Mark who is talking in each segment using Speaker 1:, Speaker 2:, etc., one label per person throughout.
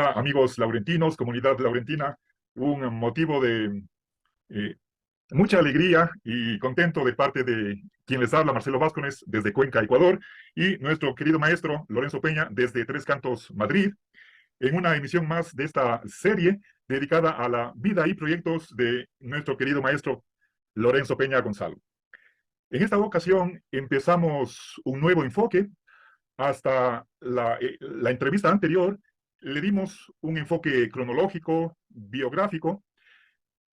Speaker 1: Hola amigos laurentinos, comunidad laurentina, un motivo de eh, mucha alegría y contento de parte de quien les habla, Marcelo Vázquez, desde Cuenca, Ecuador, y nuestro querido maestro Lorenzo Peña, desde Tres Cantos, Madrid, en una emisión más de esta serie dedicada a la vida y proyectos de nuestro querido maestro Lorenzo Peña Gonzalo. En esta ocasión empezamos un nuevo enfoque. Hasta la entrevista anterior le dimos un enfoque cronológico, biográfico,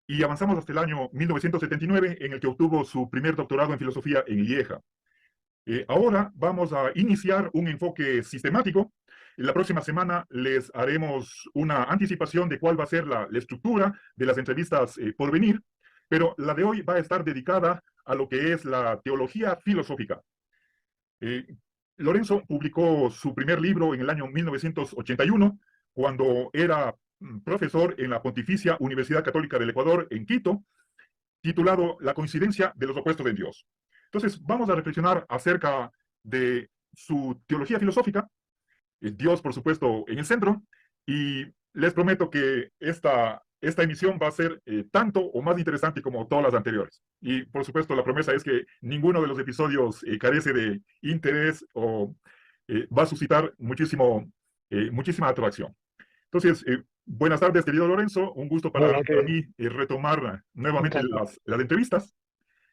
Speaker 1: y avanzamos hasta el año 1979, en el que obtuvo su primer doctorado en filosofía en Lieja. Ahora vamos a iniciar un enfoque sistemático. La próxima semana les haremos una anticipación de cuál va a ser la estructura de las entrevistas por venir, pero la de hoy va a estar dedicada a lo que es la teología filosófica. Eh, Lorenzo publicó su primer libro en el año 1981, cuando era profesor en la Pontificia Universidad Católica del Ecuador, en Quito, titulado La coincidencia de los opuestos en Dios. Entonces, vamos a reflexionar acerca de su teología filosófica, Dios, por supuesto, en el centro, y les prometo que esta emisión va a ser tanto o más interesante como todas las anteriores. Y, por supuesto, la promesa es que ninguno de los episodios carece de interés o va a suscitar muchísima atracción. Entonces, buenas tardes, querido Lorenzo. Un gusto para
Speaker 2: Hola, que
Speaker 1: mí retomar nuevamente
Speaker 2: encantado.
Speaker 1: las entrevistas.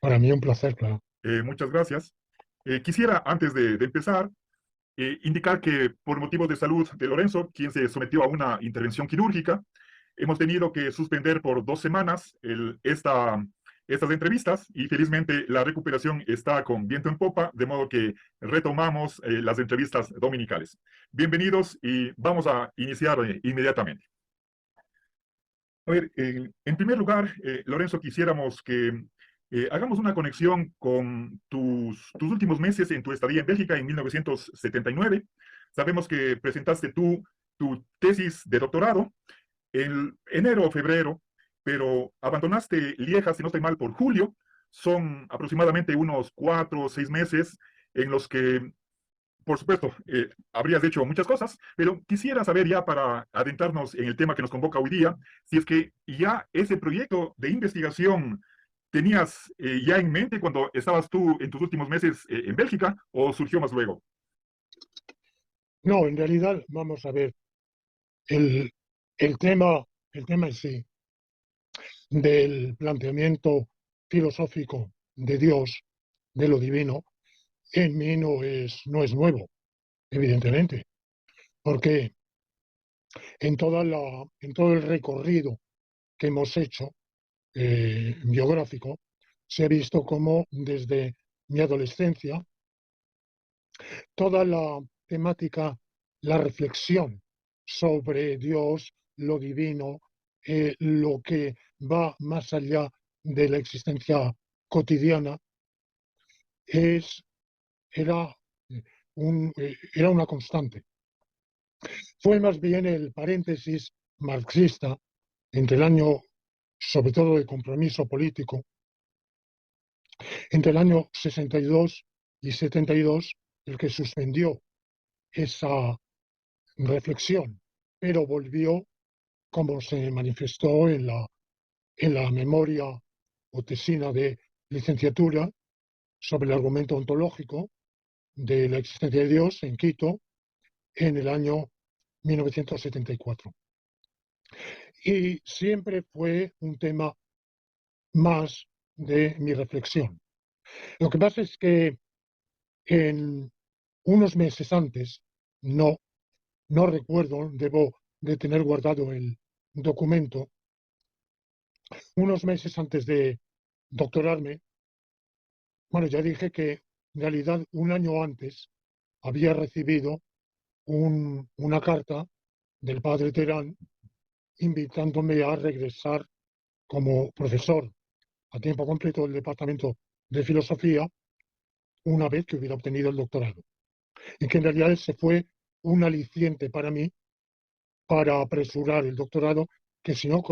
Speaker 2: Para mí un placer, claro.
Speaker 1: Muchas gracias. Quisiera, antes de empezar, indicar que por motivos de salud de Lorenzo, quien se sometió a una intervención quirúrgica, hemos tenido que suspender por 2 semanas estas entrevistas, y felizmente la recuperación está con viento en popa, de modo que retomamos las entrevistas dominicales. Bienvenidos y vamos a iniciar inmediatamente. A ver, en primer lugar, Lorenzo, quisiéramos que hagamos una conexión con tus últimos meses en tu estadía en Bélgica en 1979. Sabemos que presentaste tu tesis de doctorado en enero o febrero, pero abandonaste Lieja, si no estoy mal, por julio. Son aproximadamente unos 4 o 6 meses en los que, por supuesto, habrías hecho muchas cosas, pero quisiera saber, ya para adentrarnos en el tema que nos convoca hoy día, si es que ya ese proyecto de investigación tenías ya en mente cuando estabas tú en tus últimos meses en Bélgica, o surgió más luego.
Speaker 2: No, en realidad, vamos a ver, el, el tema, el tema en sí del planteamiento filosófico de Dios, de lo divino, en mí no es nuevo, evidentemente, porque en todo el recorrido que hemos hecho biográfico, se ha visto cómo desde mi adolescencia toda la temática, la reflexión sobre Dios, lo divino, lo que va más allá de la existencia cotidiana, es, era, era una constante. Fue más bien el paréntesis marxista entre el año, sobre todo de compromiso político, entre el año 62 y 72, el que suspendió esa reflexión, pero volvió, como se manifestó en la memoria o tesina de licenciatura sobre el argumento ontológico de la existencia de Dios en Quito en el año 1974. Y siempre fue un tema más de mi reflexión. Lo que pasa es que en unos meses antes, no, no recuerdo, debo de tener guardado el documento, unos meses antes de doctorarme, bueno, ya dije que en realidad un año antes había recibido una carta del padre Terán invitándome a regresar como profesor a tiempo completo del Departamento de Filosofía una vez que hubiera obtenido el doctorado. Y que en realidad ese fue un aliciente para mí para apresurar el doctorado, que si no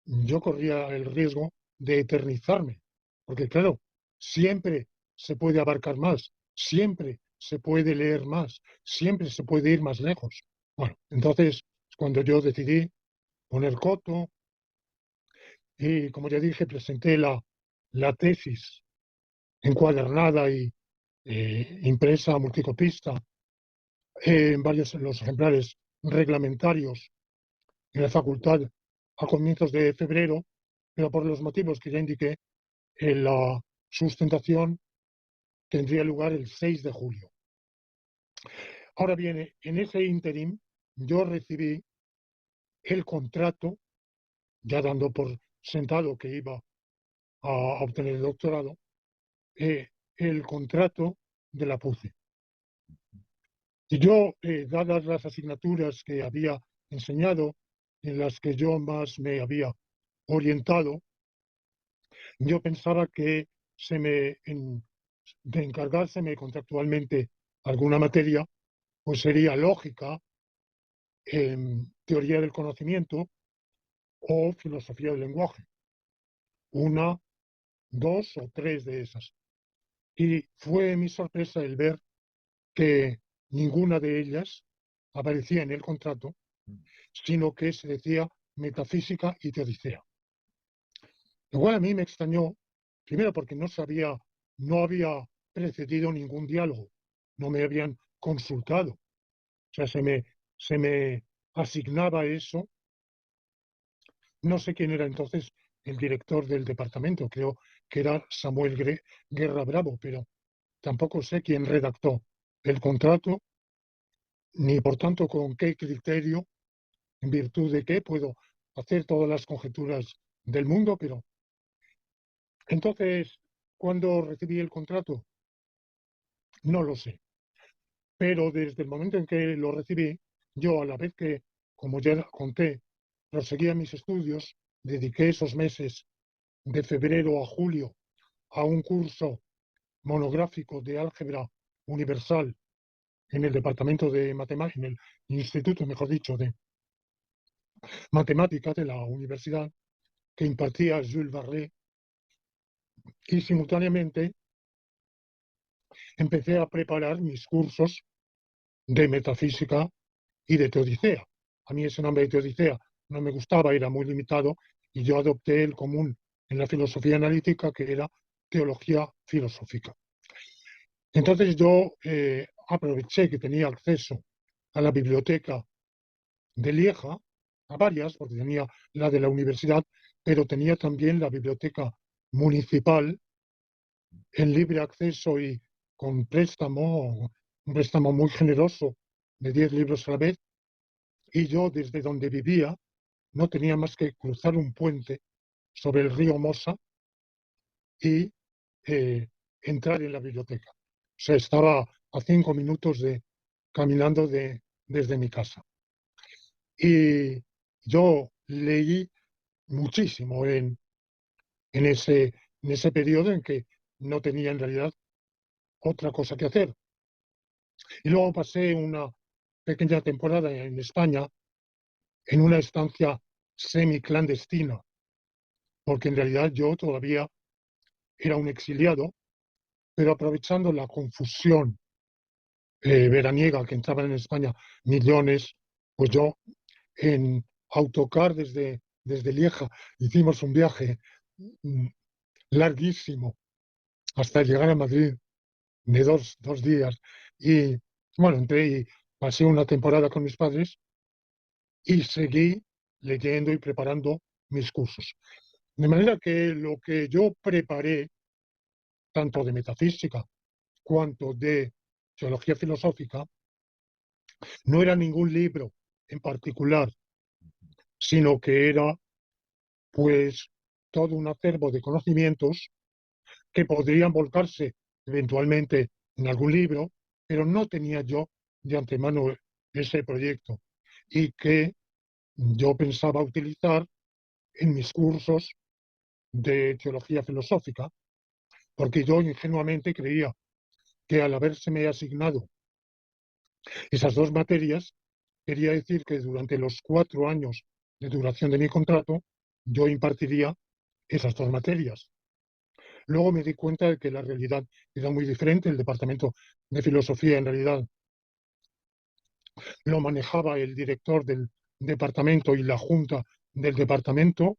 Speaker 2: yo corría el riesgo de eternizarme, porque claro, siempre se puede abarcar más, siempre se puede leer más, siempre se puede ir más lejos. Bueno, entonces cuando yo decidí poner coto y, como ya dije, presenté la tesis encuadernada y impresa multicopista en varios los ejemplares reglamentarios en la facultad a comienzos de febrero, pero por los motivos que ya indiqué, la sustentación tendría lugar el 6 de julio. Ahora bien, en ese ínterim yo recibí el contrato, ya dando por sentado que iba a obtener el doctorado, el contrato de la PUCE. Y yo, dadas las asignaturas que había enseñado, en las que yo más me había orientado, yo pensaba que de encargárseme contractualmente alguna materia, pues sería lógica, teoría del conocimiento o filosofía del lenguaje. Una, dos o tres de esas. Y fue mi sorpresa el ver que ninguna de ellas aparecía en el contrato, sino que se decía metafísica y teodicea. Igual a mí me extrañó, primero porque no había precedido ningún diálogo, no me habían consultado, o sea, se me asignaba eso. No sé quién era entonces el director del departamento, creo que era Samuel Guerra Bravo, pero tampoco sé quién redactó el contrato, ni por tanto con qué criterio, en virtud de qué puedo hacer todas las conjeturas del mundo, pero entonces, ¿cuándo recibí el contrato? No lo sé. Pero desde el momento en que lo recibí, yo a la vez que, como ya conté, proseguía mis estudios, dediqué esos meses de febrero a julio a un curso monográfico de álgebra universal en el departamento de matemáticas, en el instituto, mejor dicho, de matemáticas de la universidad que impartía Jules Verne, y simultáneamente empecé a preparar mis cursos de metafísica y de teodicea. A mí ese nombre de teodicea no me gustaba, era muy limitado, y yo adopté el común en la filosofía analítica, que era teología filosófica. Entonces yo aproveché que tenía acceso a la biblioteca de Lieja, a varias, porque tenía la de la universidad, pero tenía también la biblioteca municipal en libre acceso y con préstamo, un préstamo muy generoso de 10 libros a la vez, y yo desde donde vivía no tenía más que cruzar un puente sobre el río Mosa y entrar en la biblioteca. O sea, estaba a 5 minutos caminando desde mi casa. Y yo leí muchísimo en ese periodo en que no tenía en realidad otra cosa que hacer. Y luego pasé una pequeña temporada en España en una estancia semiclandestina, porque en realidad yo todavía era un exiliado, pero aprovechando la confusión veraniega que entraban en España millones, pues yo en autocar desde Lieja hicimos un viaje mm, larguísimo hasta llegar a Madrid de dos días. Y bueno, entré y pasé una temporada con mis padres y seguí leyendo y preparando mis cursos. De manera que lo que yo preparé, tanto de metafísica cuanto de teología filosófica, no era ningún libro en particular, sino que era pues todo un acervo de conocimientos que podrían volcarse eventualmente en algún libro, pero no tenía yo de antemano ese proyecto y que yo pensaba utilizar en mis cursos de teología filosófica, porque yo ingenuamente creía que al habérseme asignado esas dos materias, quería decir que durante los 4 años de duración de mi contrato, yo impartiría esas dos materias. Luego me di cuenta de que la realidad era muy diferente. El departamento de filosofía en realidad lo manejaba el director del departamento y la junta del departamento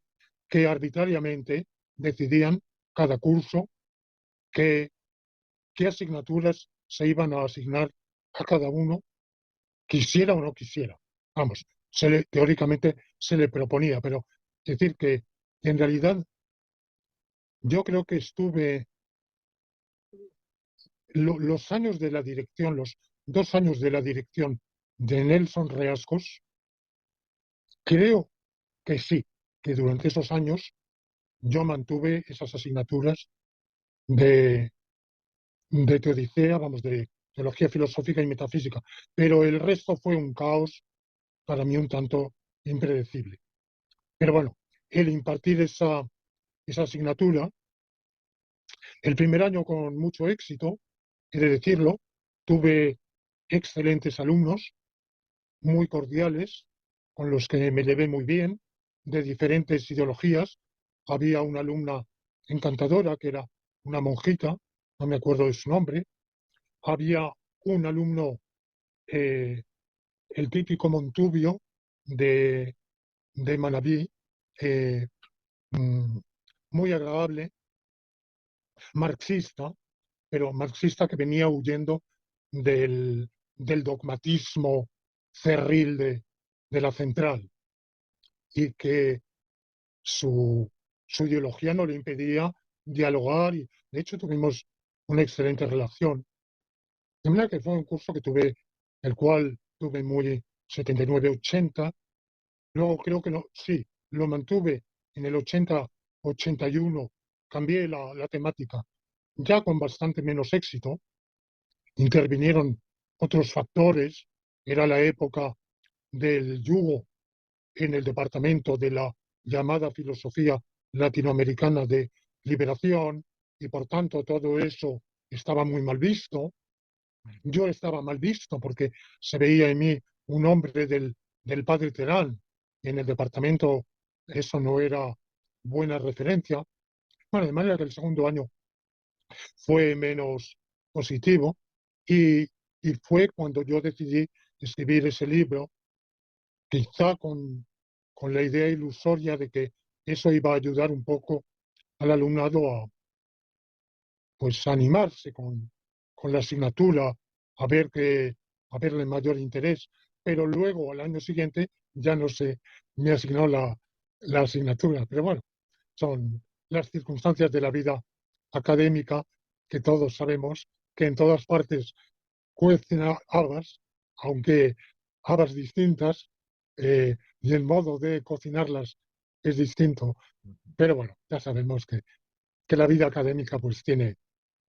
Speaker 2: que arbitrariamente decidían cada curso qué asignaturas se iban a asignar a cada uno, quisiera o no quisiera. Vamos, teóricamente se le proponía, pero es decir que en realidad yo creo que estuve los años de la dirección, los 2 años de la dirección de Nelson Reascos, creo que sí, que durante esos años yo mantuve esas asignaturas de, de teodicea, vamos, de teología filosófica y metafísica, pero el resto fue un caos para mí un tanto impredecible. Pero bueno, el impartir esa asignatura, el primer año con mucho éxito, he de decirlo, tuve excelentes alumnos, muy cordiales, con los que me llevé muy bien, de diferentes ideologías. Había una alumna encantadora que era una monjita, no me acuerdo de su nombre. Había un alumno, eh, el típico Montubio de Manabí, eh, mm, muy agradable, marxista, pero marxista que venía huyendo del dogmatismo cerril de la central y que su, su ideología no le impedía dialogar y de hecho tuvimos una excelente relación. De manera que fue un curso que tuve, el cual tuve muy 79-80. Luego creo que no, sí, lo mantuve en el 80-81, cambié la temática, ya con bastante menos éxito. Intervinieron otros factores, era la época del yugo en el departamento de la llamada filosofía latinoamericana de liberación y por tanto todo eso estaba muy mal visto. Yo estaba mal visto porque se veía en mí un hombre del padre Terán. En el departamento eso no era buena referencia. Bueno, de manera que el segundo año fue menos positivo y, y fue cuando yo decidí escribir ese libro, quizá con la idea ilusoria de que eso iba a ayudar un poco al alumnado a, pues, a animarse con la asignatura, a ver a verle mayor interés. Pero luego, al año siguiente, ya no se me asignó la asignatura. Pero bueno, son las circunstancias de la vida académica que todos sabemos que en todas partes cuecen habas, aunque habas distintas, y el modo de cocinarlas es distinto. Pero bueno, ya sabemos que la vida académica pues tiene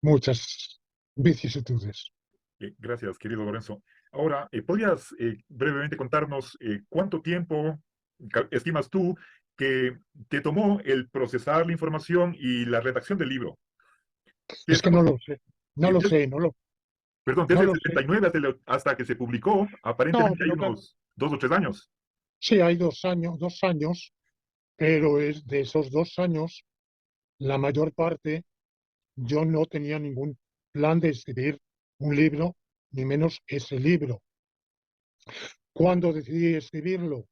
Speaker 2: muchas vicisitudes.
Speaker 1: Gracias, querido Lorenzo. Ahora, ¿podrías brevemente contarnos cuánto tiempo estimas tú que te tomó el procesar la información y la redacción del libro?
Speaker 2: Es que no lo sé, no lo
Speaker 1: Des-
Speaker 2: sé,
Speaker 1: perdón,
Speaker 2: no
Speaker 1: desde el
Speaker 2: lo sé.
Speaker 1: 79 hasta que se publicó,
Speaker 2: No,
Speaker 1: aparentemente hay
Speaker 2: pero claro,
Speaker 1: unos 2 o 3 años.
Speaker 2: sí hay 2 años, pero es de esos 2 años, la mayor parte yo no tenía ningún plan de escribir un libro, ni menos ese libro. ¿Cuándo decidí escribirlo?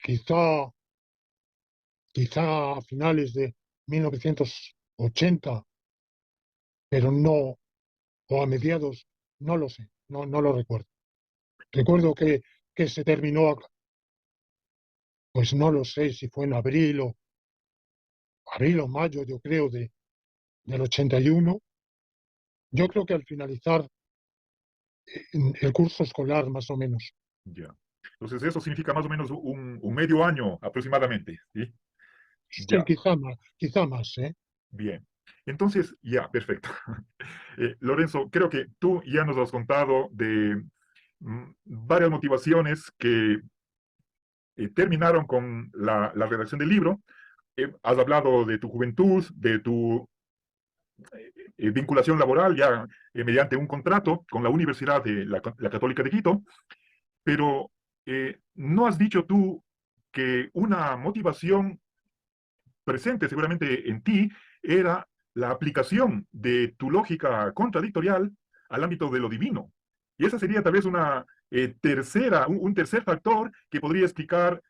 Speaker 2: Quizá, quizá a finales de 1980, pero no, o a mediados, no lo sé, no lo recuerdo. Recuerdo que se terminó, pues no lo sé si fue en abril o mayo, yo creo, del 81. Yo creo que al finalizar el curso escolar, más o menos.
Speaker 1: Ya. Entonces, eso significa más o menos un medio año aproximadamente, ¿sí?
Speaker 2: Sí,
Speaker 1: Ya,
Speaker 2: quizá más, ¿eh?
Speaker 1: bien. Entonces, ya, perfecto. Lorenzo, creo que tú ya nos has contado de varias motivaciones que terminaron con la redacción del libro. Has hablado de tu juventud, de tu vinculación laboral ya mediante un contrato con la Universidad de la Católica de Quito, pero no has dicho tú que una motivación presente seguramente en ti era la aplicación de tu lógica contradictorial al ámbito de lo divino. Y esa sería tal vez una un tercer factor que podría explicar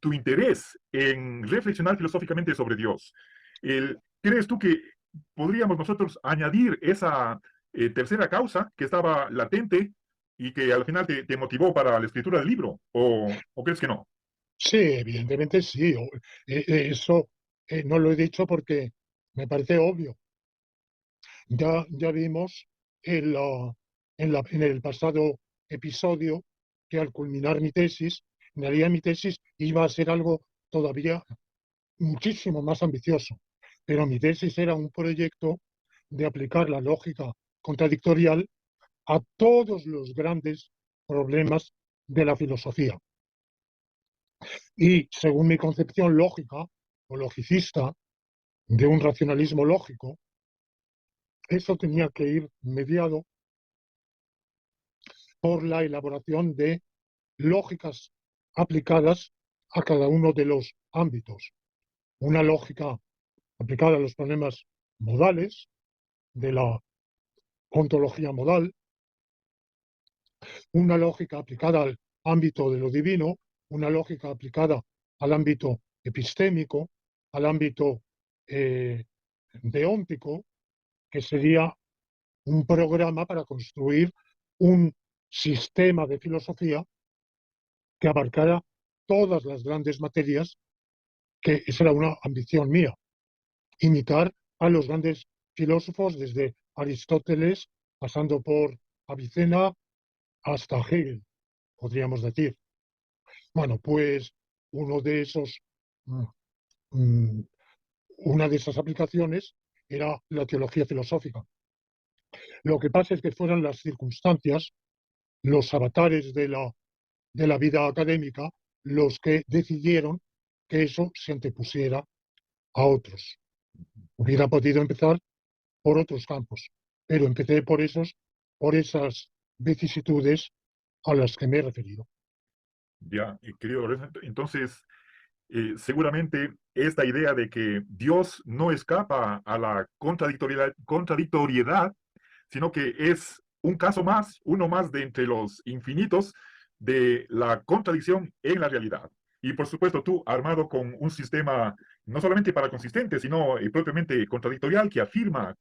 Speaker 1: tu interés en reflexionar filosóficamente sobre Dios. ¿Crees tú que podríamos nosotros añadir esa tercera causa que estaba latente y que al final te motivó para la escritura del libro? ¿O crees que no?
Speaker 2: Sí, evidentemente sí. Eso no lo he dicho porque me parece obvio. Ya vimos en el pasado episodio que al culminar mi tesis, en realidad mi tesis iba a ser algo todavía muchísimo más ambicioso, pero mi tesis era un proyecto de aplicar la lógica contradictorial a todos los grandes problemas de la filosofía. Y según mi concepción lógica o logicista de un racionalismo lógico, eso tenía que ir mediado por la elaboración de lógicas aplicadas a cada uno de los ámbitos. Una lógica aplicada a los problemas modales de la ontología modal, una lógica aplicada al ámbito de lo divino, una lógica aplicada al ámbito epistémico, al ámbito deóntico, que sería un programa para construir un sistema de filosofía que abarcara todas las grandes materias, que esa era una ambición mía, imitar a los grandes filósofos desde Aristóteles, pasando por Avicena hasta Hegel, podríamos decir. Bueno, pues uno de esos, mm, mm, una de esas aplicaciones era la teología filosófica. Lo que pasa es que fueron las circunstancias, los avatares de la vida académica, los que decidieron que eso se antepusiera a otros. Hubiera podido empezar por otros campos, pero empecé por esas vicisitudes a las que me he referido.
Speaker 1: Ya, querido Lorenzo, entonces, seguramente esta idea de que Dios no escapa a la contradictoriedad, sino que es un caso más, uno más de entre los infinitos de la contradicción en la realidad. Y por supuesto, tú, armado con un sistema no solamente para consistente, sino propiamente contradictorial, que afirma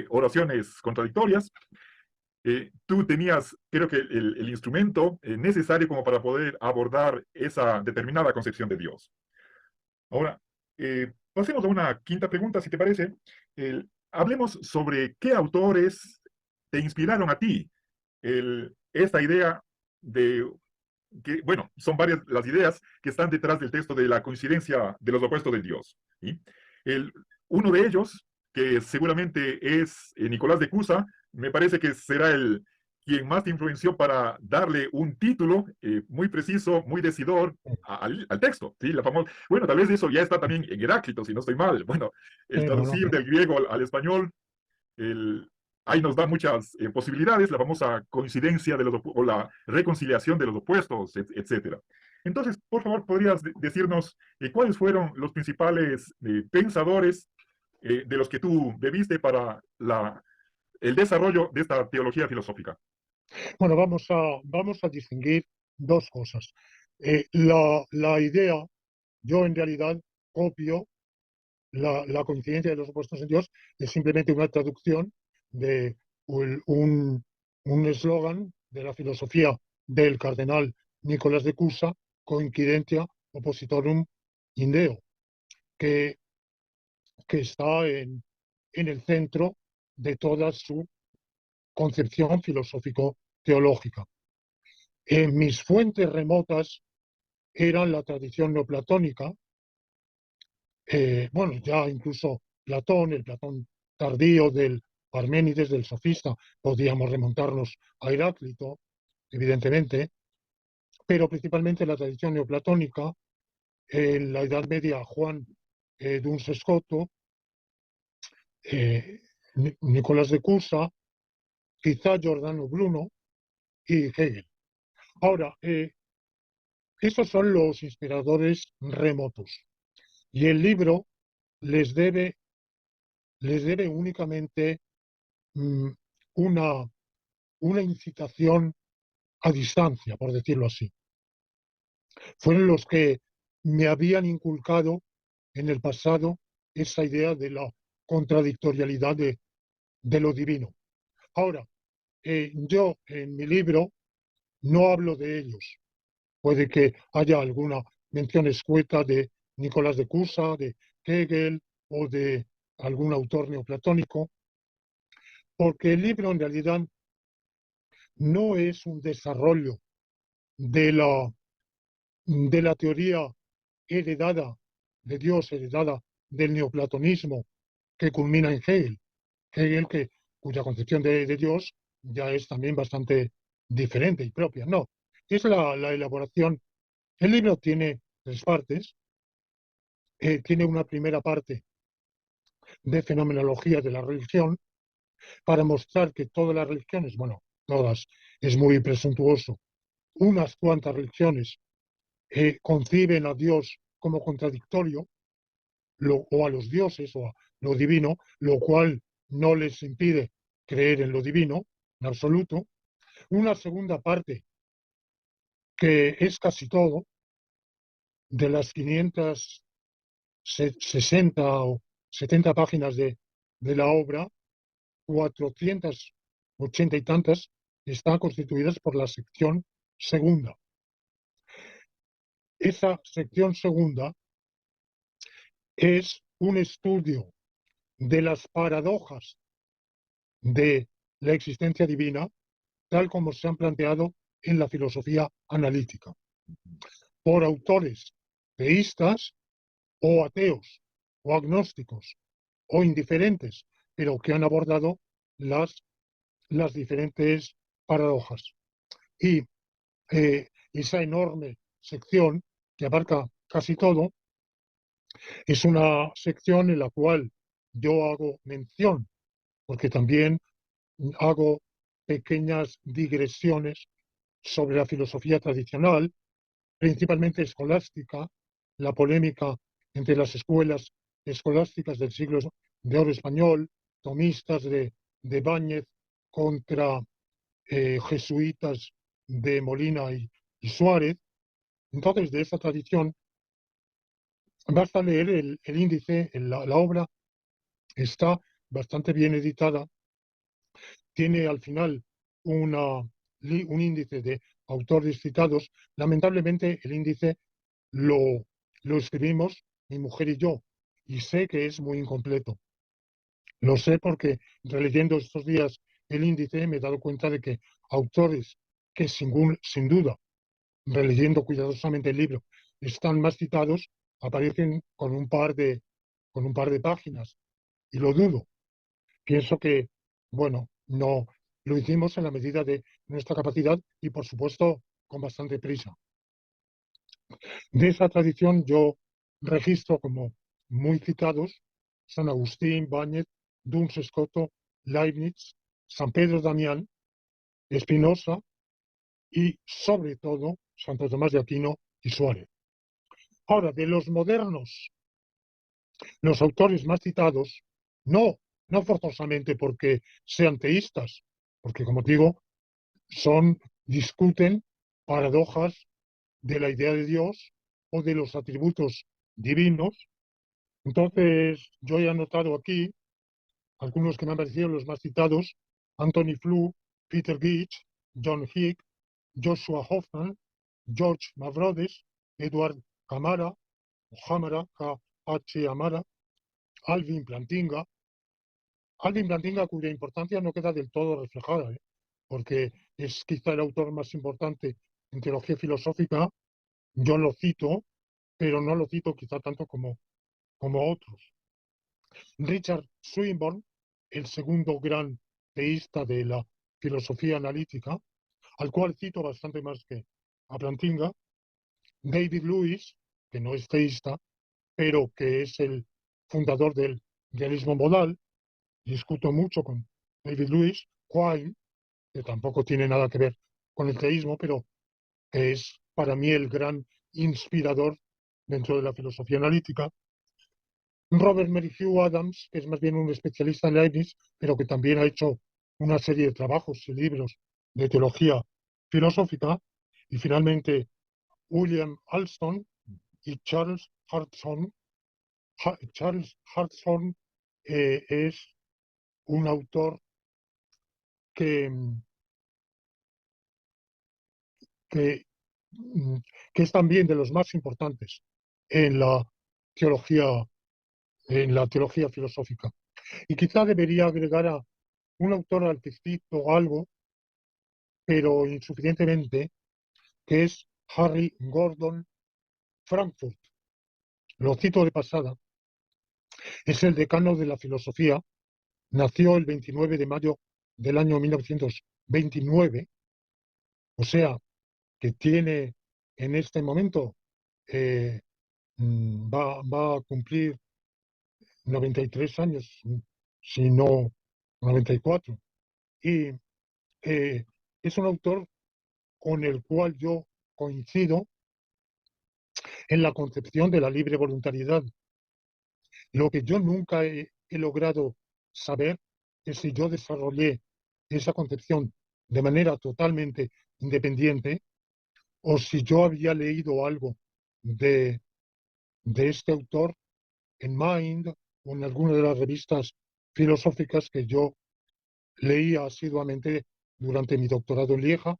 Speaker 1: oraciones contradictorias, tú tenías, creo que, el instrumento necesario como para poder abordar esa determinada concepción de Dios. Ahora, pasemos a una quinta pregunta, si te parece. Hablemos sobre qué autores te inspiraron a ti esta idea de que, bueno, son varias las ideas que están detrás del texto de la coincidencia de los opuestos de Dios. ¿Sí? El, Uno de ellos, que seguramente es Nicolás de Cusa, me parece que será quien más te influenció para darle un título muy preciso, muy decidor al texto. ¿Sí? Bueno, tal vez eso ya está también en Heráclito, si no estoy mal. Bueno, el
Speaker 2: Bueno,
Speaker 1: traducir del griego al español el, ahí nos da muchas posibilidades, la famosa coincidencia o la reconciliación de los opuestos, etcétera. Entonces, por favor, ¿podrías decirnos cuáles fueron los principales pensadores de los que tú bebiste para el desarrollo de esta teología filosófica?
Speaker 2: bueno, vamos a distinguir dos cosas. La idea, yo en realidad copio la coincidencia de los opuestos en Dios, es simplemente una traducción de un eslogan de la filosofía del cardenal Nicolás de Cusa, coincidentia oppositorum in Deo, que, que está en el centro de toda su concepción filosófico-teológica. Mis fuentes remotas eran la tradición neoplatónica, bueno, ya incluso Platón, el Platón tardío del Parménides, del sofista, podíamos remontarnos a Heráclito, evidentemente, pero principalmente la tradición neoplatónica, en la Edad Media Juan Duns Scoto, Nicolás de Cusa, quizá Giordano Bruno y Hegel. Ahora, esos son los inspiradores remotos y el libro les debe únicamente mm, una, una incitación a distancia, por decirlo así. Fueron los que me habían inculcado en el pasado esa idea de la contradictorialidad de lo divino. Ahora, yo en mi libro no hablo de ellos. Puede que haya alguna mención escueta de Nicolás de Cusa, de Hegel o de algún autor neoplatónico, porque el libro en realidad no es un desarrollo de la teoría heredada de Dios, heredada del neoplatonismo que culmina en Hegel. Hegel, cuya concepción de Dios ya es también bastante diferente y propia. No, es la elaboración. El libro tiene tres partes. Tiene una primera parte de fenomenología de la religión para mostrar que todas las religiones, bueno, todas, es muy presuntuoso, unas cuantas religiones conciben a Dios como contradictorio, o a los dioses o a lo divino, lo cual no les impide creer en lo divino, en absoluto. Una segunda parte, que es casi todo, de las 560 o 70 páginas de la obra, 480 y tantas están constituidas por la sección segunda. Esa sección segunda es un estudio de las paradojas de la existencia divina, tal como se han planteado en la filosofía analítica, por autores teístas o ateos o agnósticos o indiferentes, pero que han abordado las diferentes paradojas. Y esa enorme sección que abarca casi todo es una sección en la cual yo hago mención, porque también hago pequeñas digresiones sobre la filosofía tradicional, principalmente escolástica, la polémica entre las escuelas escolásticas del siglo de oro español, tomistas de Báñez contra jesuitas de Molina y Suárez. Entonces, de esa tradición, basta leer el índice, la obra está bastante bien editada, tiene al final un índice de autores citados. Lamentablemente, el índice lo, lo escribimos mi mujer y yo, y sé que es muy incompleto. Lo sé porque releyendo estos días el índice me he dado cuenta de que autores que sin duda, releyendo cuidadosamente el libro, están más citados, aparecen con un par de páginas. Y lo dudo. Pienso que, bueno, no lo hicimos en la medida de nuestra capacidad y, por supuesto, con bastante prisa. De esa tradición yo registro como muy citados San Agustín, Báñez, Duns Scoto, Leibniz, San Pedro Damián, Spinoza y, sobre todo, Santo Tomás de Aquino y Suárez. Ahora, de los modernos, los autores más citados, no forzosamente porque sean teístas, porque, como digo, discuten paradojas de la idea de Dios o de los atributos divinos. Entonces, yo he anotado aquí algunos que me han parecido los más citados: Anthony Flew, Peter Gage, John Hick, Joshua Hoffman, George Mavrodes, Edward Camara, K.H. Amara, Alvin Plantinga, cuya importancia no queda del todo reflejada, porque es quizá el autor más importante en teología filosófica. Yo lo cito, pero no lo cito quizá tanto como otros. Richard Swinburne, el segundo gran teísta de la filosofía analítica, al cual cito bastante más que a Plantinga. David Lewis, que no es teísta, pero que es el fundador del realismo modal. Discuto mucho con David Lewis. Quine, que tampoco tiene nada que ver con el teísmo, pero que es para mí el gran inspirador dentro de la filosofía analítica. Robert Merrithew Adams, que es más bien un especialista en Leibniz, pero que también ha hecho una serie de trabajos y libros de teología filosófica, y finalmente William Alston y Charles Hartshorne. Charles Hartshorne es un autor que, que, mm, que es también de los más importantes en la teología, en la teología filosófica. Y quizá debería agregar a un autor al que cito algo, pero insuficientemente, que es Harry Gordon Frankfurt. Lo cito de pasada. Es el decano de la filosofía. Nació el 29 de mayo del año 1929, o sea, que tiene en este momento, eh, va a cumplir 93 años, si no 94. Y es un autor con el cual yo coincido en la concepción de la libre voluntariedad. Lo que yo nunca he logrado saber es si yo desarrollé esa concepción de manera totalmente independiente o si yo había leído algo de, de este autor en Mind o en alguna de las revistas filosóficas que yo leía asiduamente durante mi doctorado en Lieja,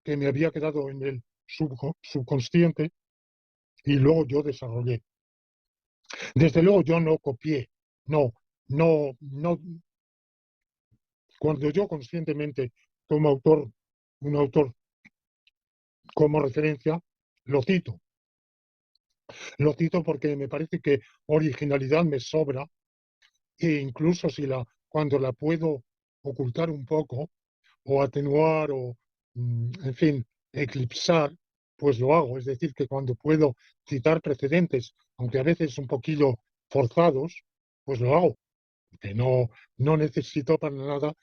Speaker 2: que me había quedado en el subconsciente y luego yo desarrollé. Desde luego yo no copié, no, no. Cuando yo conscientemente tomo un autor como referencia, lo cito. Lo cito porque me parece que originalidad me sobra e incluso si cuando la puedo ocultar un poco o atenuar o, en fin, eclipsar, pues lo hago. Es decir, que cuando puedo citar precedentes, aunque a veces un poquillo forzados, pues lo hago. Que no necesito para nada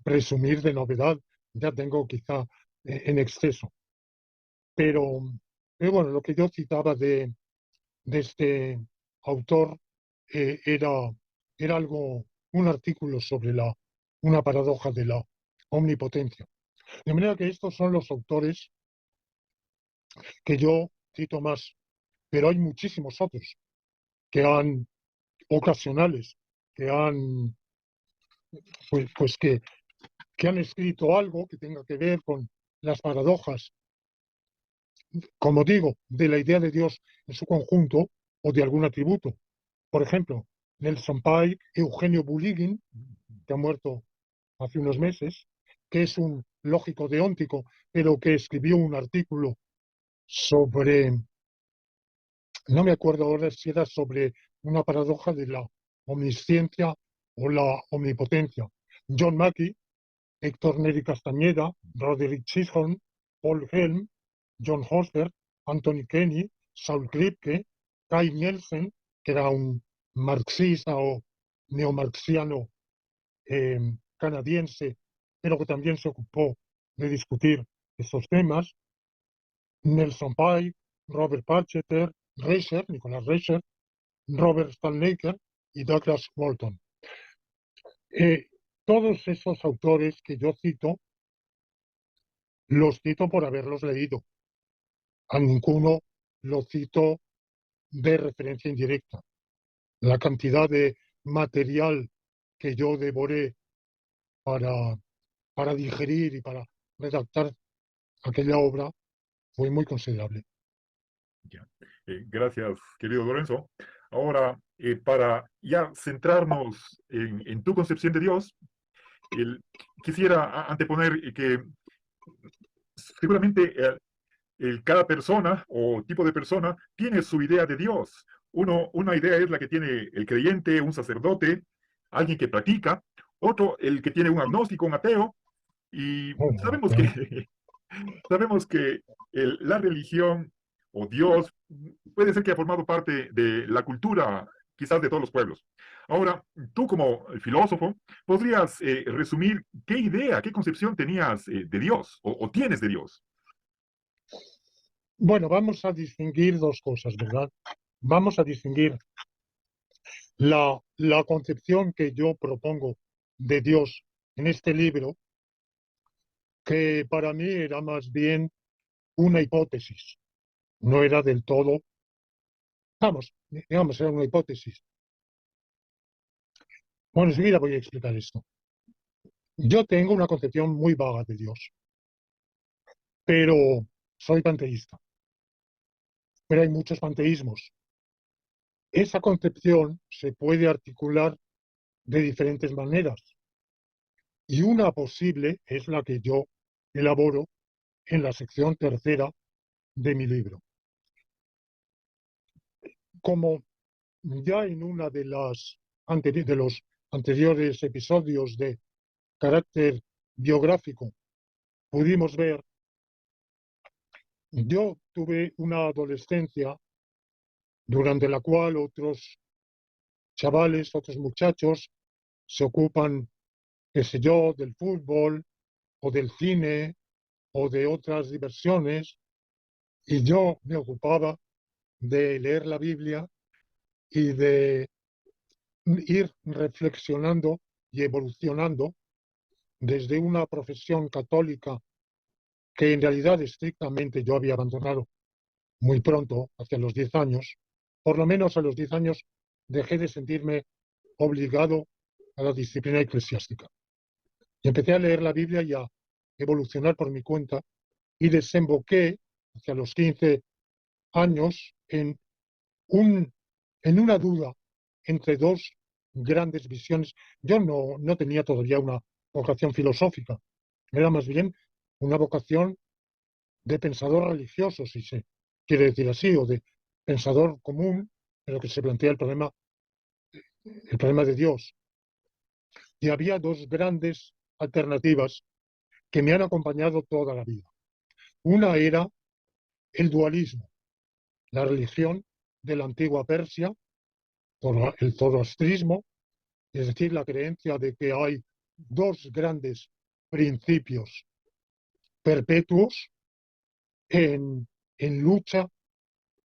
Speaker 2: presumir de novedad, ya tengo quizá en exceso. Pero, bueno, lo que yo citaba de este autor era algo, un artículo sobre una paradoja de la omnipotencia. De manera que estos son los autores que yo cito más, pero hay muchísimos otros que han, ocasionales, que han, pues que han escrito algo que tenga que ver con las paradojas, como digo, de la idea de Dios en su conjunto o de algún atributo. Por ejemplo, Nelson Pike, Eugenio Buligin, que ha muerto hace unos meses, que es un lógico deóntico, pero que escribió un artículo sobre, no me acuerdo ahora si era sobre una paradoja de la omnisciencia o la omnipotencia. John Mackey, Héctor Neri Castañeda, Roderick Chisholm, Paul Helm, John Hoster, Anthony Kenny, Saul Kripke, Kai Nielsen, que era un marxista o neomarxiano canadiense, pero que también se ocupó de discutir estos temas, Nelson Pike, Robert Parcheter, Reiser, Nicolás Reiser, Robert Stalnaker y Douglas Walton. Todos esos autores que yo cito, los cito por haberlos leído. A ninguno lo cito de referencia indirecta. La cantidad de material que yo devoré para, para digerir y para redactar aquella obra fue muy considerable.
Speaker 1: Ya. Gracias, querido Lorenzo. Ahora, para ya centrarnos en tu concepción de Dios, quisiera anteponer que seguramente cada persona o tipo de persona tiene su idea de Dios. Una idea es la que tiene el creyente, un sacerdote, alguien que practica, otro el que tiene un agnóstico, un ateo, y
Speaker 2: Oh,
Speaker 1: sabemos que, sabemos que la religión o Dios puede ser que ha formado parte de la cultura, quizás de todos los pueblos. Ahora, tú como filósofo, ¿podrías resumir qué idea, qué concepción tenías de Dios o tienes de Dios?
Speaker 2: bueno, vamos a distinguir dos cosas, ¿verdad? Vamos a distinguir la concepción que yo propongo de Dios en este libro, que para mí era más bien una hipótesis, no era del todo, vamos, digamos, era una hipótesis. Bueno, enseguida voy a explicar esto. Yo tengo una concepción muy vaga de Dios, pero soy panteísta, pero hay muchos panteísmos. Esa concepción se puede articular de diferentes maneras y una posible es la que yo elaboro en la sección tercera de mi libro. Como ya en una de de los anteriores episodios de carácter biográfico pudimos ver, yo tuve una adolescencia durante la cual otros chavales, otros muchachos se ocupan, qué sé yo, del fútbol o del cine o de otras diversiones, y yo me ocupaba de leer la Biblia y de ir reflexionando y evolucionando desde una profesión católica que en realidad estrictamente yo había abandonado muy pronto, hacia los 10 años. Por lo menos a los 10 años dejé de sentirme obligado a la disciplina eclesiástica. Y empecé a leer la Biblia y a evolucionar por mi cuenta y desemboqué hacia los 15 años un, en una duda entre dos grandes visiones. Yo no tenía todavía una vocación filosófica, era más bien una vocación de pensador religioso, si se quiere decir así, o de pensador común, en lo que se plantea el problema de Dios. Y había dos grandes alternativas que me han acompañado toda la vida. Una era el dualismo, la religión de la antigua Persia, el zoroastrismo, es decir, la creencia de que hay dos grandes principios perpetuos en, en lucha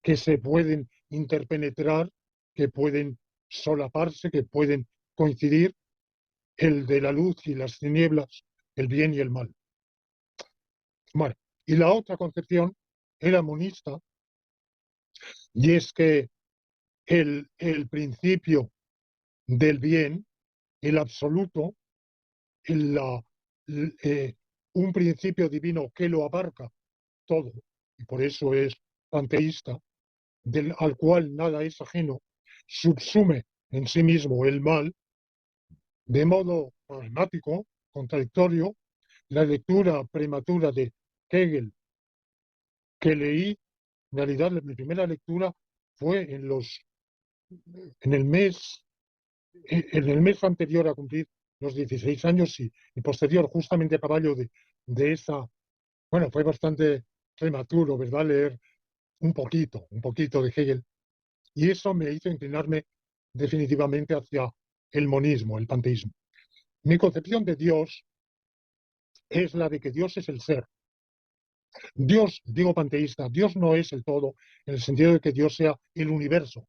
Speaker 2: que se pueden interpenetrar, que pueden solaparse, que pueden coincidir, el de la luz y las tinieblas, el bien y el mal. Bueno, y la otra concepción era monista, y es que el principio del bien, el absoluto, el, la, eh, un principio divino que lo abarca todo, y por eso es panteísta, al cual nada es ajeno, subsume en sí mismo el mal, de modo problemático, contradictorio. La lectura prematura de Hegel que leí, en realidad mi primera lectura fue en el mes, en el mes anterior a cumplir los 16 años y posterior, justamente a caballo de esa, bueno, fue bastante prematuro, ¿verdad? Leer un poquito de Hegel. Y eso me hizo inclinarme definitivamente hacia el monismo, el panteísmo. Mi concepción de Dios es la de que Dios es el ser. Dios, digo panteísta, Dios no es el todo, en el sentido de que Dios sea el universo,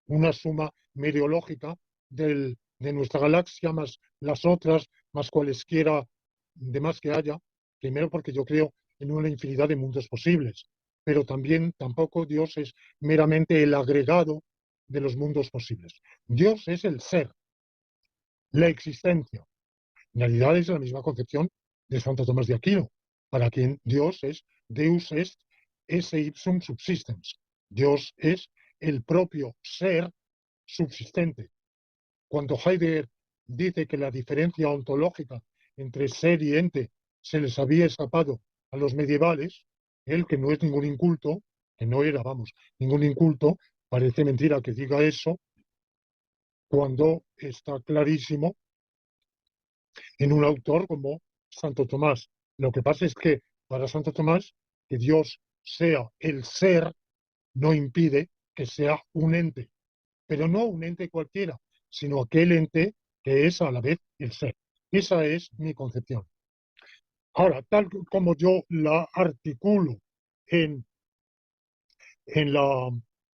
Speaker 2: una suma meteorológica de nuestra galaxia, más las otras, más cualesquiera demás que haya. Primero porque yo creo en una infinidad de mundos posibles, pero también tampoco Dios es meramente el agregado de los mundos posibles. Dios es el ser, la existencia. En realidad es la misma concepción de Santo Tomás de Aquino, para quien Dios es Deus est esse ipsum subsistens. Dios es el propio ser subsistente. Cuando Heidegger dice que la diferencia ontológica entre ser y ente se les había escapado a los medievales, él, que no es ningún inculto, que no era, vamos, ningún inculto, parece mentira que diga eso, cuando está clarísimo en un autor como Santo Tomás. Lo que pasa es que para Santo Tomás, que Dios sea el ser no impide que sea un ente, pero no un ente cualquiera, sino aquel ente que es a la vez el ser. Esa es mi concepción. Ahora, tal como yo la articulo en, en, la,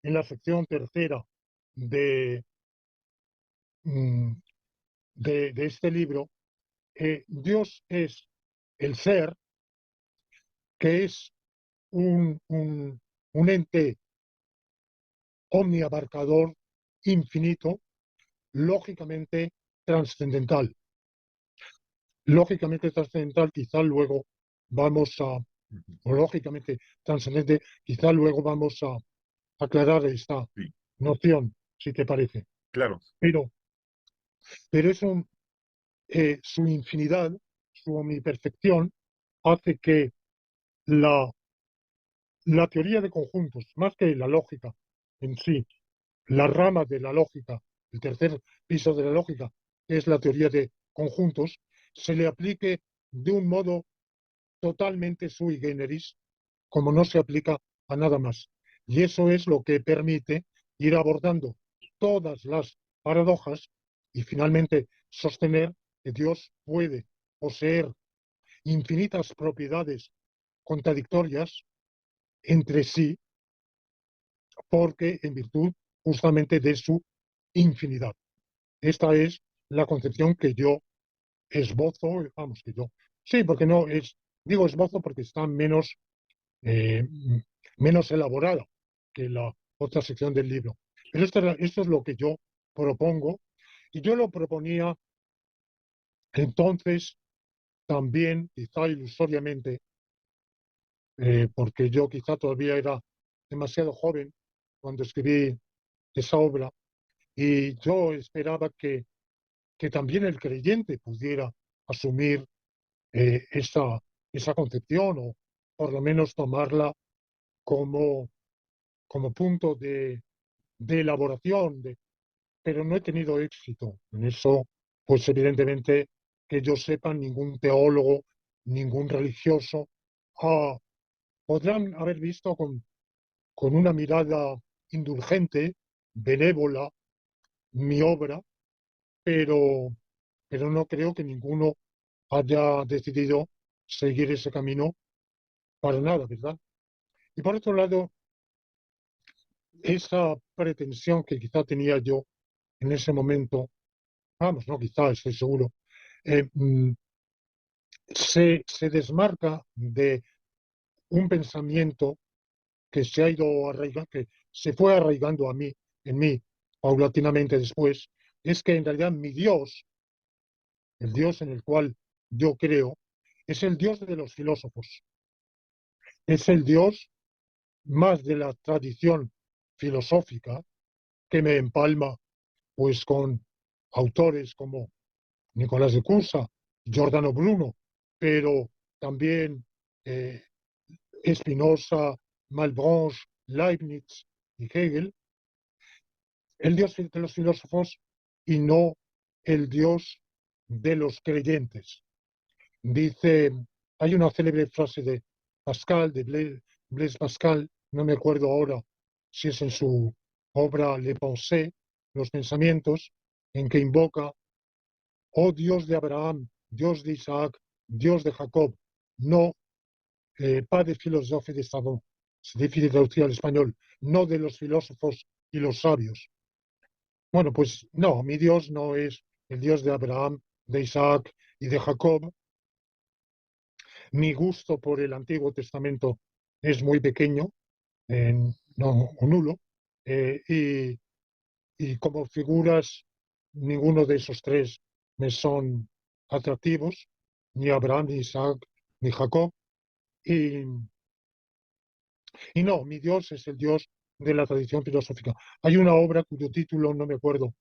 Speaker 2: en la sección tercera de, mm, de este libro, Dios es el ser, que es un ente omniabarcador, infinito, lógicamente trascendental. Lógicamente trascendental, quizá luego vamos a,
Speaker 1: Ujú.
Speaker 2: o lógicamente trascendente, quizá luego vamos a aclarar esta
Speaker 1: Sí,
Speaker 2: noción, si te parece.
Speaker 1: claro.
Speaker 2: Pero, pero su infinidad, su omniperfección, hace que la, la teoría de conjuntos, más que la lógica en sí, la rama de la lógica, el tercer piso de la lógica, que es la teoría de conjuntos, se le aplique de un modo totalmente sui generis, como no se aplica a nada más. Y eso es lo que permite ir abordando todas las paradojas y finalmente sostener que Dios puede poseer infinitas propiedades contradictorias entre sí, porque en virtud justamente de su infinidad. Esta es la concepción que yo esbozo, vamos, que yo, sí, porque no es, digo esbozo porque está eh, menos elaborada que la otra sección del libro. Pero esto es lo que yo propongo, y yo lo proponía entonces también, quizá ilusoriamente, porque yo quizá todavía era demasiado joven cuando escribí esa obra, y yo esperaba que también el creyente pudiera asumir esa concepción o por lo menos tomarla como, como punto de elaboración, pero no he tenido éxito en eso, pues evidentemente que yo sepa, ningún teólogo, ningún religioso podrán haber visto con una mirada indulgente, benévola, mi obra, pero, pero no creo que ninguno haya decidido seguir ese camino para nada, ¿verdad? Y por otro lado, esa pretensión que quizá tenía yo en ese momento, vamos, no quizá, estoy seguro, eh, mm, se desmarca de un pensamiento que se ha ido arraigando, que se fue arraigando en mí, paulatinamente después, es que en realidad mi Dios, el Dios en el cual yo creo, es el Dios de los filósofos, es el Dios más de la tradición filosófica que me empalma pues con autores como Nicolás de Cusa, Giordano Bruno, pero también eh, Spinoza, Malebranche, Leibniz y Hegel, el Dios de los filósofos y no el Dios de los creyentes. Dice, hay una célebre frase de Pascal, de Blaise Pascal, no me acuerdo ahora si es en su obra Le Pensée, Los Pensamientos, en que invoca, oh Dios de Abraham, Dios de Isaac, Dios de Jacob, no pas de philosophes de savants, es difícil traducir al español, no de los filósofos y los sabios. Bueno, pues no, mi Dios no es el Dios de Abraham, de Isaac y de Jacob. Mi gusto por el Antiguo Testamento es muy pequeño, no, o nulo, eh, y, y como figuras, ninguno de esos tres me son atractivos, ni Abraham, ni Isaac, ni Jacob. Y, y no, mi Dios es el Dios de la tradición filosófica. Hay una obra cuyo título no me acuerdo,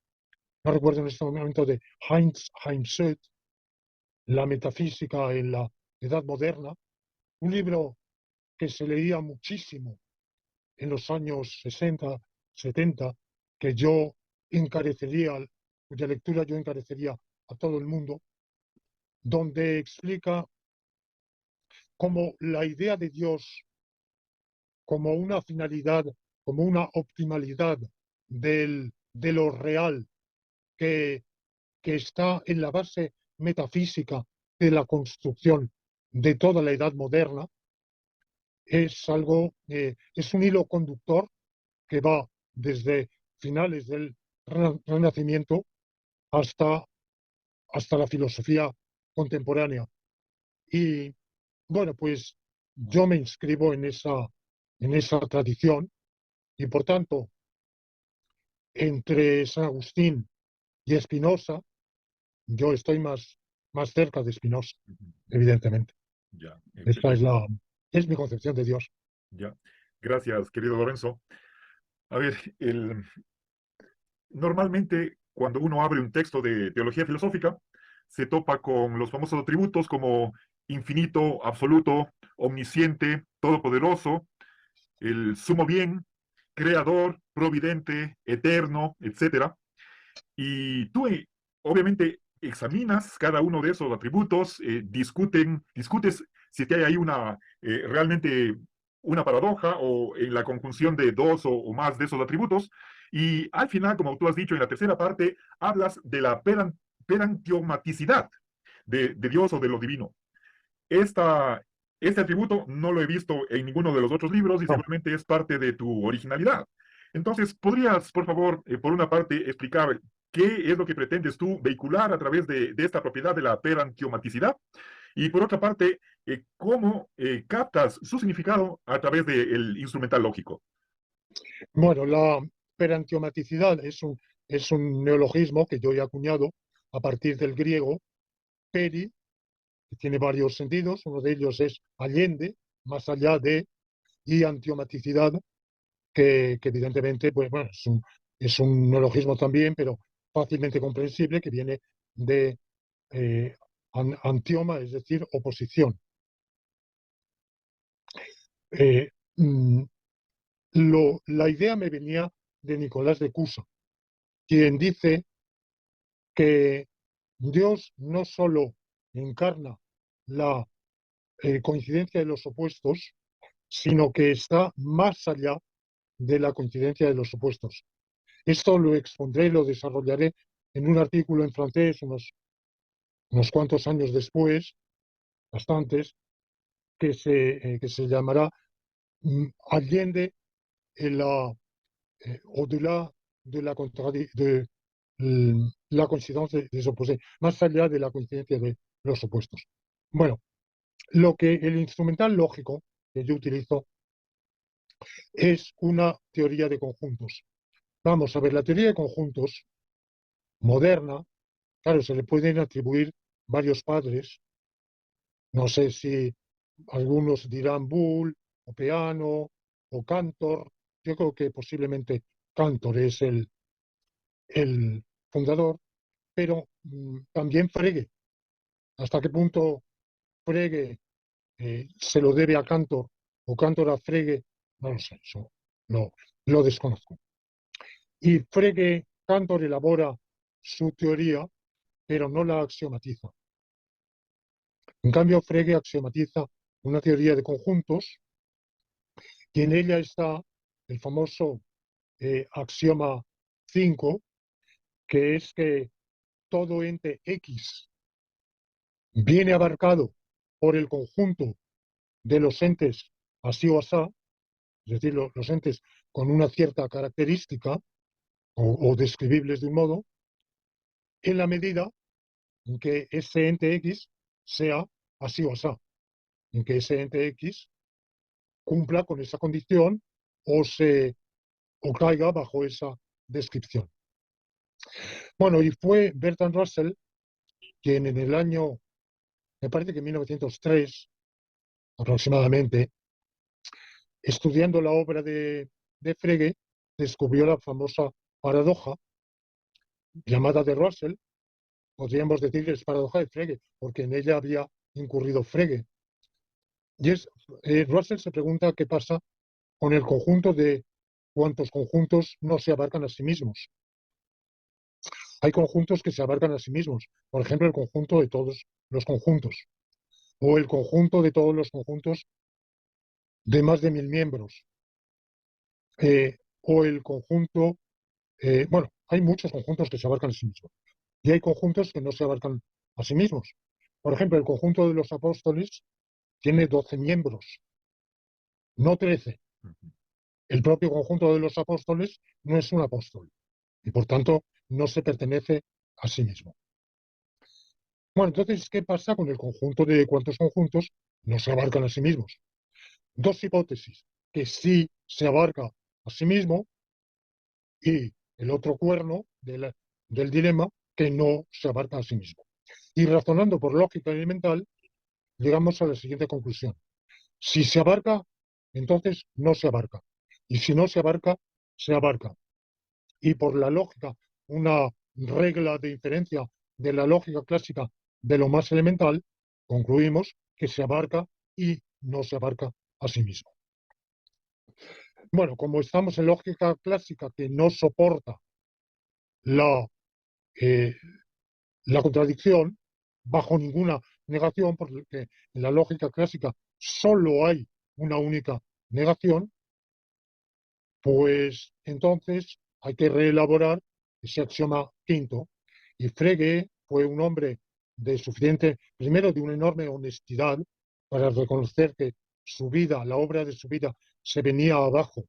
Speaker 2: no recuerdo en este momento, de Heinz Heimsöth, La metafísica en la Edad Moderna, un libro que se leía muchísimo en los años 60, 70, que yo encarecería, cuya lectura yo encarecería a todo el mundo, donde explica cómo la idea de Dios como una finalidad, como una optimalidad de lo real que, que está en la base metafísica de la construcción de toda la edad moderna, es algo, es un hilo conductor que va desde finales del Renacimiento hasta, hasta la filosofía contemporánea. Y bueno, pues yo me inscribo en esa tradición y por tanto, entre San Agustín y Spinoza, yo estoy más cerca de Spinoza,
Speaker 1: Ujú.
Speaker 2: evidentemente.
Speaker 1: Ya,
Speaker 2: Esta
Speaker 1: perfecto.
Speaker 2: es mi concepción de Dios.
Speaker 1: Ya. Gracias, querido Lorenzo. A ver, normalmente cuando uno abre un texto de teología filosófica, se topa con los famosos atributos como infinito, absoluto, omnisciente, todopoderoso, el sumo bien, creador, providente, eterno, etcétera. Y tú, obviamente, examinas cada uno de esos atributos, discutes si que hay ahí realmente una paradoja o en la conjunción de dos o más de esos atributos. Y al final, como tú has dicho en la tercera parte, hablas de la perantiomaticidad de Dios o de lo divino. Esta, este atributo no lo he visto en ninguno de los otros libros y
Speaker 2: No.
Speaker 1: seguramente es parte de tu originalidad. Entonces, ¿podrías, por favor, por una parte, explicar qué es lo que pretendes tú vehicular a través de esta propiedad de la perantiomaticidad? Y por otra parte, ¿cómo captas su significado a través del instrumental lógico?
Speaker 2: Bueno, la perantiomaticidad es un neologismo que yo he acuñado a partir del griego peri, que tiene varios sentidos. Uno de ellos es allende, más allá de, y antiomaticidad, que evidentemente pues, bueno, es un neologismo también, pero fácilmente comprensible, que viene de antioma, es decir, oposición. Eh, mm, la idea me venía de Nicolás de Cusa, quien dice que Dios no solo encarna la coincidencia de los opuestos, sino que está más allá de la coincidencia de los opuestos. Esto lo expondré, lo desarrollaré en un artículo en francés unos cuantos años después, bastantes, que se llamará Allende au-delà de la coincidencia de los opuestos, más allá de la coincidencia de los opuestos. Bueno, lo que el instrumental lógico que yo utilizo es una teoría de conjuntos. Vamos a ver, la teoría de conjuntos moderna, claro, se le pueden atribuir varios padres. No sé si algunos dirán Bull o Peano o Cantor. Yo creo que posiblemente Cantor es el fundador, pero también Frege. ¿Hasta qué punto Frege se lo debe a Cantor o Cantor a Frege? No lo sé, eso lo, lo desconozco. Y Frege, Cantor elabora su teoría, pero no la axiomatiza. En cambio, Frege axiomatiza una teoría de conjuntos y en ella está el famoso axioma 5, que es que todo ente X viene abarcado por el conjunto de los entes así o asá, es decir, los entes con una cierta característica o describibles de un modo, en la medida en que ese ente X sea así o asá, en que ese ente X cumpla con esa condición o, o caiga bajo esa descripción. Bueno, y fue Bertrand Russell quien en el año, me parece que en 1903 aproximadamente, estudiando la obra de Frege, descubrió la famosa paradoja llamada de Russell. Podríamos decir que es paradoja de Frege, porque en ella había incurrido Frege. Y Russell se pregunta qué pasa con el conjunto de cuántos conjuntos no se abarcan a sí mismos. Hay conjuntos que se abarcan a sí mismos, por ejemplo, el conjunto de todos los conjuntos, o el conjunto de todos los conjuntos de más de 1000 miembros, o el conjunto, bueno, hay muchos conjuntos que se abarcan a sí mismos, y hay conjuntos que no se abarcan a sí mismos. Por ejemplo, el conjunto de los apóstoles tiene 12 miembros, no 13. El propio conjunto de los apóstoles no es un apóstol, y por tanto no se pertenece a sí mismo. Bueno, entonces, ¿qué pasa con el conjunto de cuantos conjuntos no se abarcan a sí mismos? Dos hipótesis, que sí se abarca a sí mismo, y el otro cuerno del dilema, que no se abarca a sí mismo. Y razonando por lógica elemental, llegamos a la siguiente conclusión. Si se abarca, entonces no se abarca. Y si no se abarca, se abarca. Y por la lógica, una regla de inferencia de la lógica clásica de lo más elemental, concluimos que se abarca y no se abarca a sí mismo. Bueno, como estamos en lógica clásica que no soporta la, eh, la contradicción bajo ninguna negación, porque en la lógica clásica solo hay una única negación, pues entonces hay que reelaborar ese axioma quinto. Y Frege fue un hombre de suficiente, primero de una enorme honestidad para reconocer que su vida, la obra de su vida, se venía abajo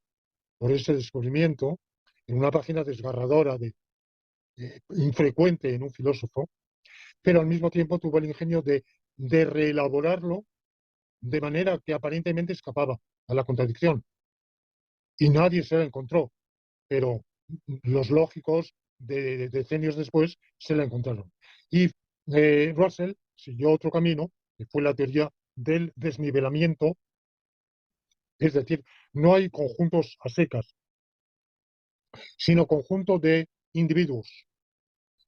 Speaker 2: por ese descubrimiento, en una página desgarradora, infrecuente en un filósofo, pero al mismo tiempo tuvo el ingenio de reelaborarlo de manera que aparentemente escapaba a la contradicción. Y nadie se la encontró, pero los lógicos de decenios después se la encontraron. Y Russell siguió otro camino, que fue la teoría del desnivelamiento, es decir, no hay conjuntos a secas, sino conjuntos de individuos,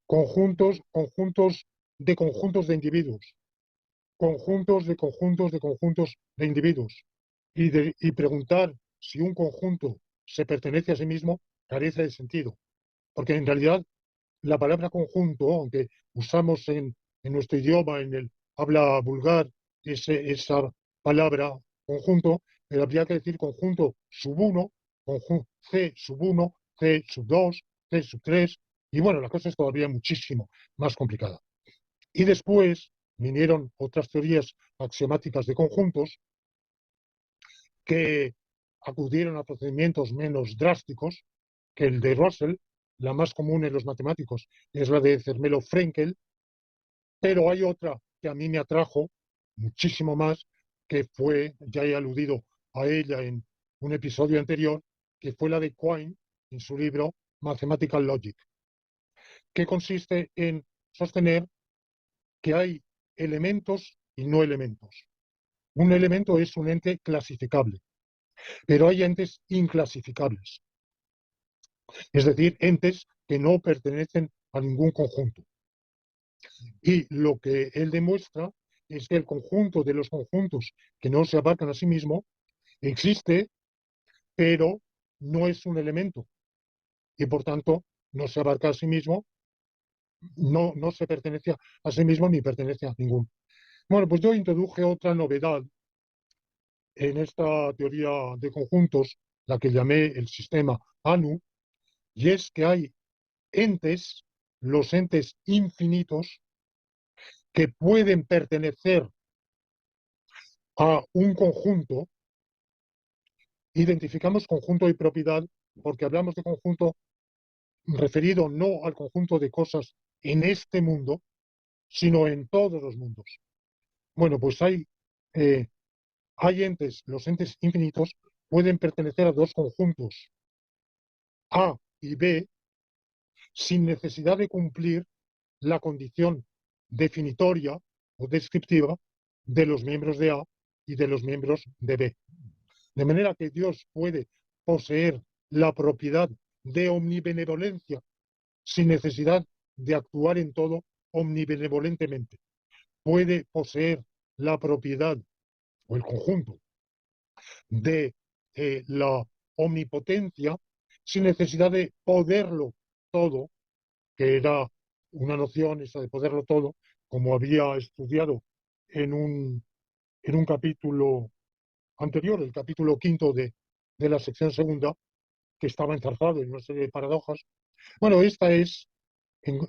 Speaker 2: conjuntos de individuos, conjuntos de conjuntos de conjuntos de individuos. Y preguntar si un conjunto se pertenece a sí mismo carece de sentido, porque en realidad la palabra conjunto, aunque usamos en nuestro idioma, en el habla vulgar, esa palabra conjunto, pero habría que decir conjunto sub 1, C sub 1, C sub 2, C sub 3, y bueno, la cosa es todavía muchísimo más complicada. Y después vinieron otras teorías axiomáticas de conjuntos que acudieron a procedimientos menos drásticos que el de Russell. La más común en los matemáticos es la de Zermelo-Frenkel, pero hay otra que a mí me atrajo muchísimo más, que fue, ya he aludido a ella en un episodio anterior, que fue la de Quine en su libro Mathematical Logic, que consiste en sostener que hay elementos y no elementos. Un elemento es un ente clasificable, pero hay entes inclasificables, es decir, entes que no pertenecen a ningún conjunto. Y lo que él demuestra es que el conjunto de los conjuntos que no se abarcan a sí mismo existe, pero no es un elemento y por tanto no se abarca a sí mismo, no se pertenece a sí mismo ni pertenece a ningún. Bueno, pues yo introduje otra novedad en esta teoría de conjuntos, la que llamé el sistema ANU, y es que hay entes, los entes infinitos, que pueden pertenecer a un conjunto. Identificamos conjunto y propiedad porque hablamos de conjunto referido no al conjunto de cosas en este mundo, sino en todos los mundos. Bueno, pues hay entes, los entes infinitos pueden pertenecer a dos conjuntos, A y B, sin necesidad de cumplir la condición definitoria o descriptiva de los miembros de A y de los miembros de B. De manera que Dios puede poseer la propiedad de omnibenevolencia sin necesidad de actuar en todo omnibenevolentemente. Puede poseer la propiedad o el conjunto de la omnipotencia sin necesidad de poderlo todo, que era una noción esa de poderlo todo, como había estudiado en un capítulo anterior, el capítulo quinto de la sección segunda, que estaba enzarzado en una serie de paradojas. Bueno, esta es, en,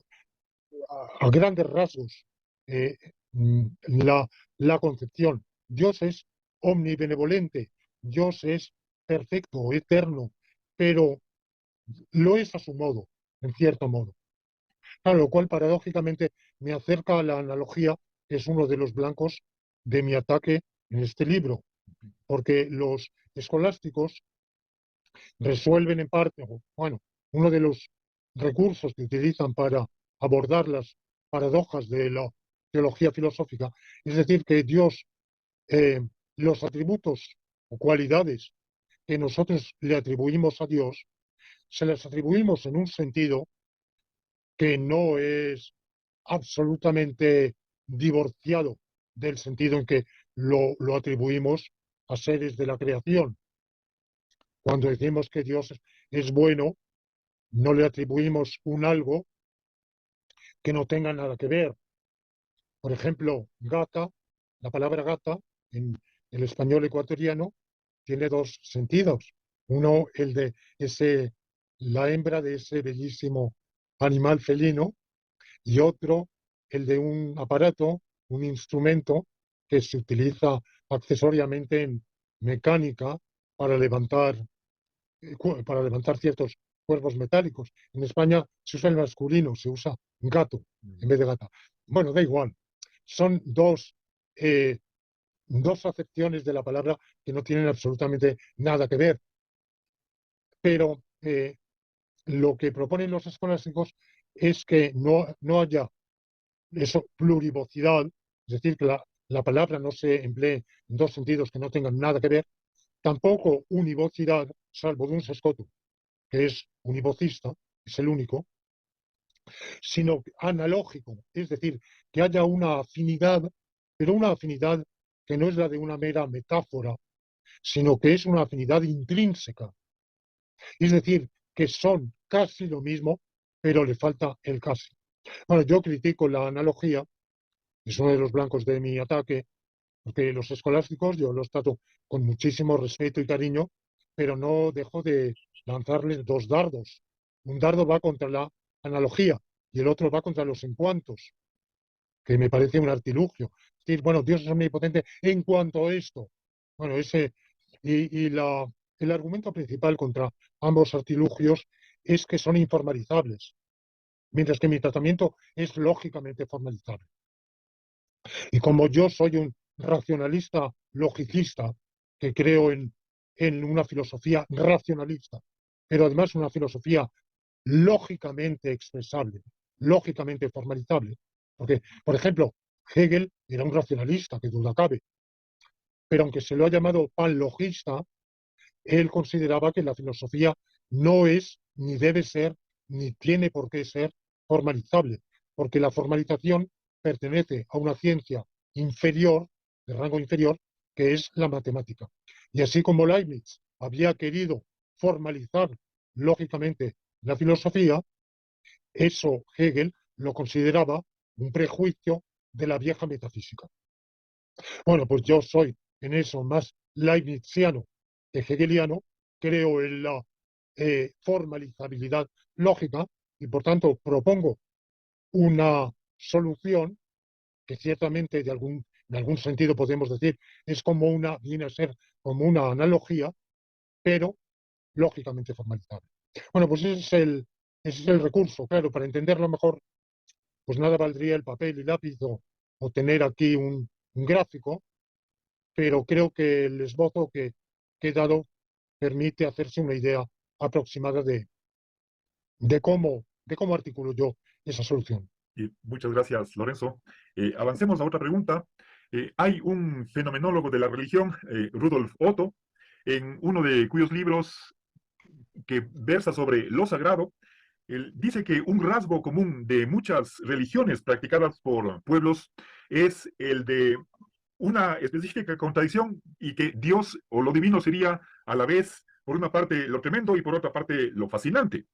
Speaker 2: a grandes rasgos, eh, mm, la, la concepción. Dios es omnibenevolente, Dios es perfecto, eterno, pero lo es a su modo, en cierto modo. Claro, lo cual paradójicamente me acerca a la analogía, que es uno de los blancos de mi ataque en este libro, porque los escolásticos resuelven en parte, o, bueno, uno de los recursos que utilizan para abordar las paradojas de la teología filosófica, es decir, que Dios, eh, los atributos o cualidades que nosotros le atribuimos a Dios, se las atribuimos en un sentido que no es absolutamente divorciado del sentido en que lo atribuimos a seres de la creación. Cuando decimos que Dios es bueno, no le atribuimos un algo que no tenga nada que ver. Por ejemplo, gata, la palabra gata en el español ecuatoriano tiene dos sentidos. Uno, el de la hembra de ese bellísimo animal felino, y otro, el de un aparato, un instrumento que se utiliza accesoriamente en mecánica para levantar, para levantar ciertos cuerpos metálicos. En España se usa el masculino, se usa gato en vez de gata. Bueno, da igual. Son eh, dos acepciones de la palabra que no tienen absolutamente nada que ver. Pero lo que proponen los escolásticos es que no haya eso, plurivocidad, es decir, que la palabra no se emplee en dos sentidos que no tengan nada que ver, tampoco univocidad, salvo de un sescoto, que es univocista, es el único, sino analógico, es decir, que haya una afinidad, pero una afinidad que no es la de una mera metáfora, sino que es una afinidad intrínseca, es decir, que son casi lo mismo, pero le falta el casi. Bueno, yo critico la analogía, es uno de los blancos de mi ataque, porque los escolásticos yo los trato con muchísimo respeto y cariño, pero no dejo de lanzarles dos dardos. Un dardo va contra la analogía y el otro va contra los en cuantos, que me parece un artilugio. Es decir, bueno, Dios es omnipotente en cuanto a esto. Bueno, el argumento principal contra ambos artilugios es que son informalizables, mientras que mi tratamiento es lógicamente formalizable. Y como yo soy un racionalista logicista, que creo en una filosofía racionalista, pero además una filosofía lógicamente expresable, lógicamente formalizable, porque, por ejemplo, Hegel era un racionalista, que duda cabe, pero aunque se lo ha llamado panlogista, él consideraba que la filosofía no es, ni debe ser, ni tiene por qué ser formalizable, porque la formalización pertenece a una ciencia inferior, de rango inferior, que es la matemática. Y así como Leibniz había querido formalizar lógicamente la filosofía, eso Hegel lo consideraba un prejuicio de la vieja metafísica. Bueno, pues yo soy en eso más leibniziano que hegeliano, creo en la formalizabilidad lógica y por tanto propongo una solución que ciertamente en algún sentido podemos decir es como viene a ser como una analogía, pero lógicamente formalizable. Bueno, pues ese es el recurso, claro, para entenderlo mejor, pues nada valdría el papel y lápiz o tener aquí un gráfico, pero creo que el esbozo que he dado permite hacerse una idea aproximada de cómo articulo yo esa solución.
Speaker 1: Y muchas gracias, Lorenzo. Avancemos a otra pregunta. Hay un fenomenólogo de la religión, Rudolf Otto, en uno de cuyos libros que versa sobre lo sagrado, él dice que un rasgo común de muchas religiones practicadas por pueblos es el de una específica contradicción y que Dios o lo divino sería a la vez, por una parte, lo tremendo y por otra parte, lo fascinante.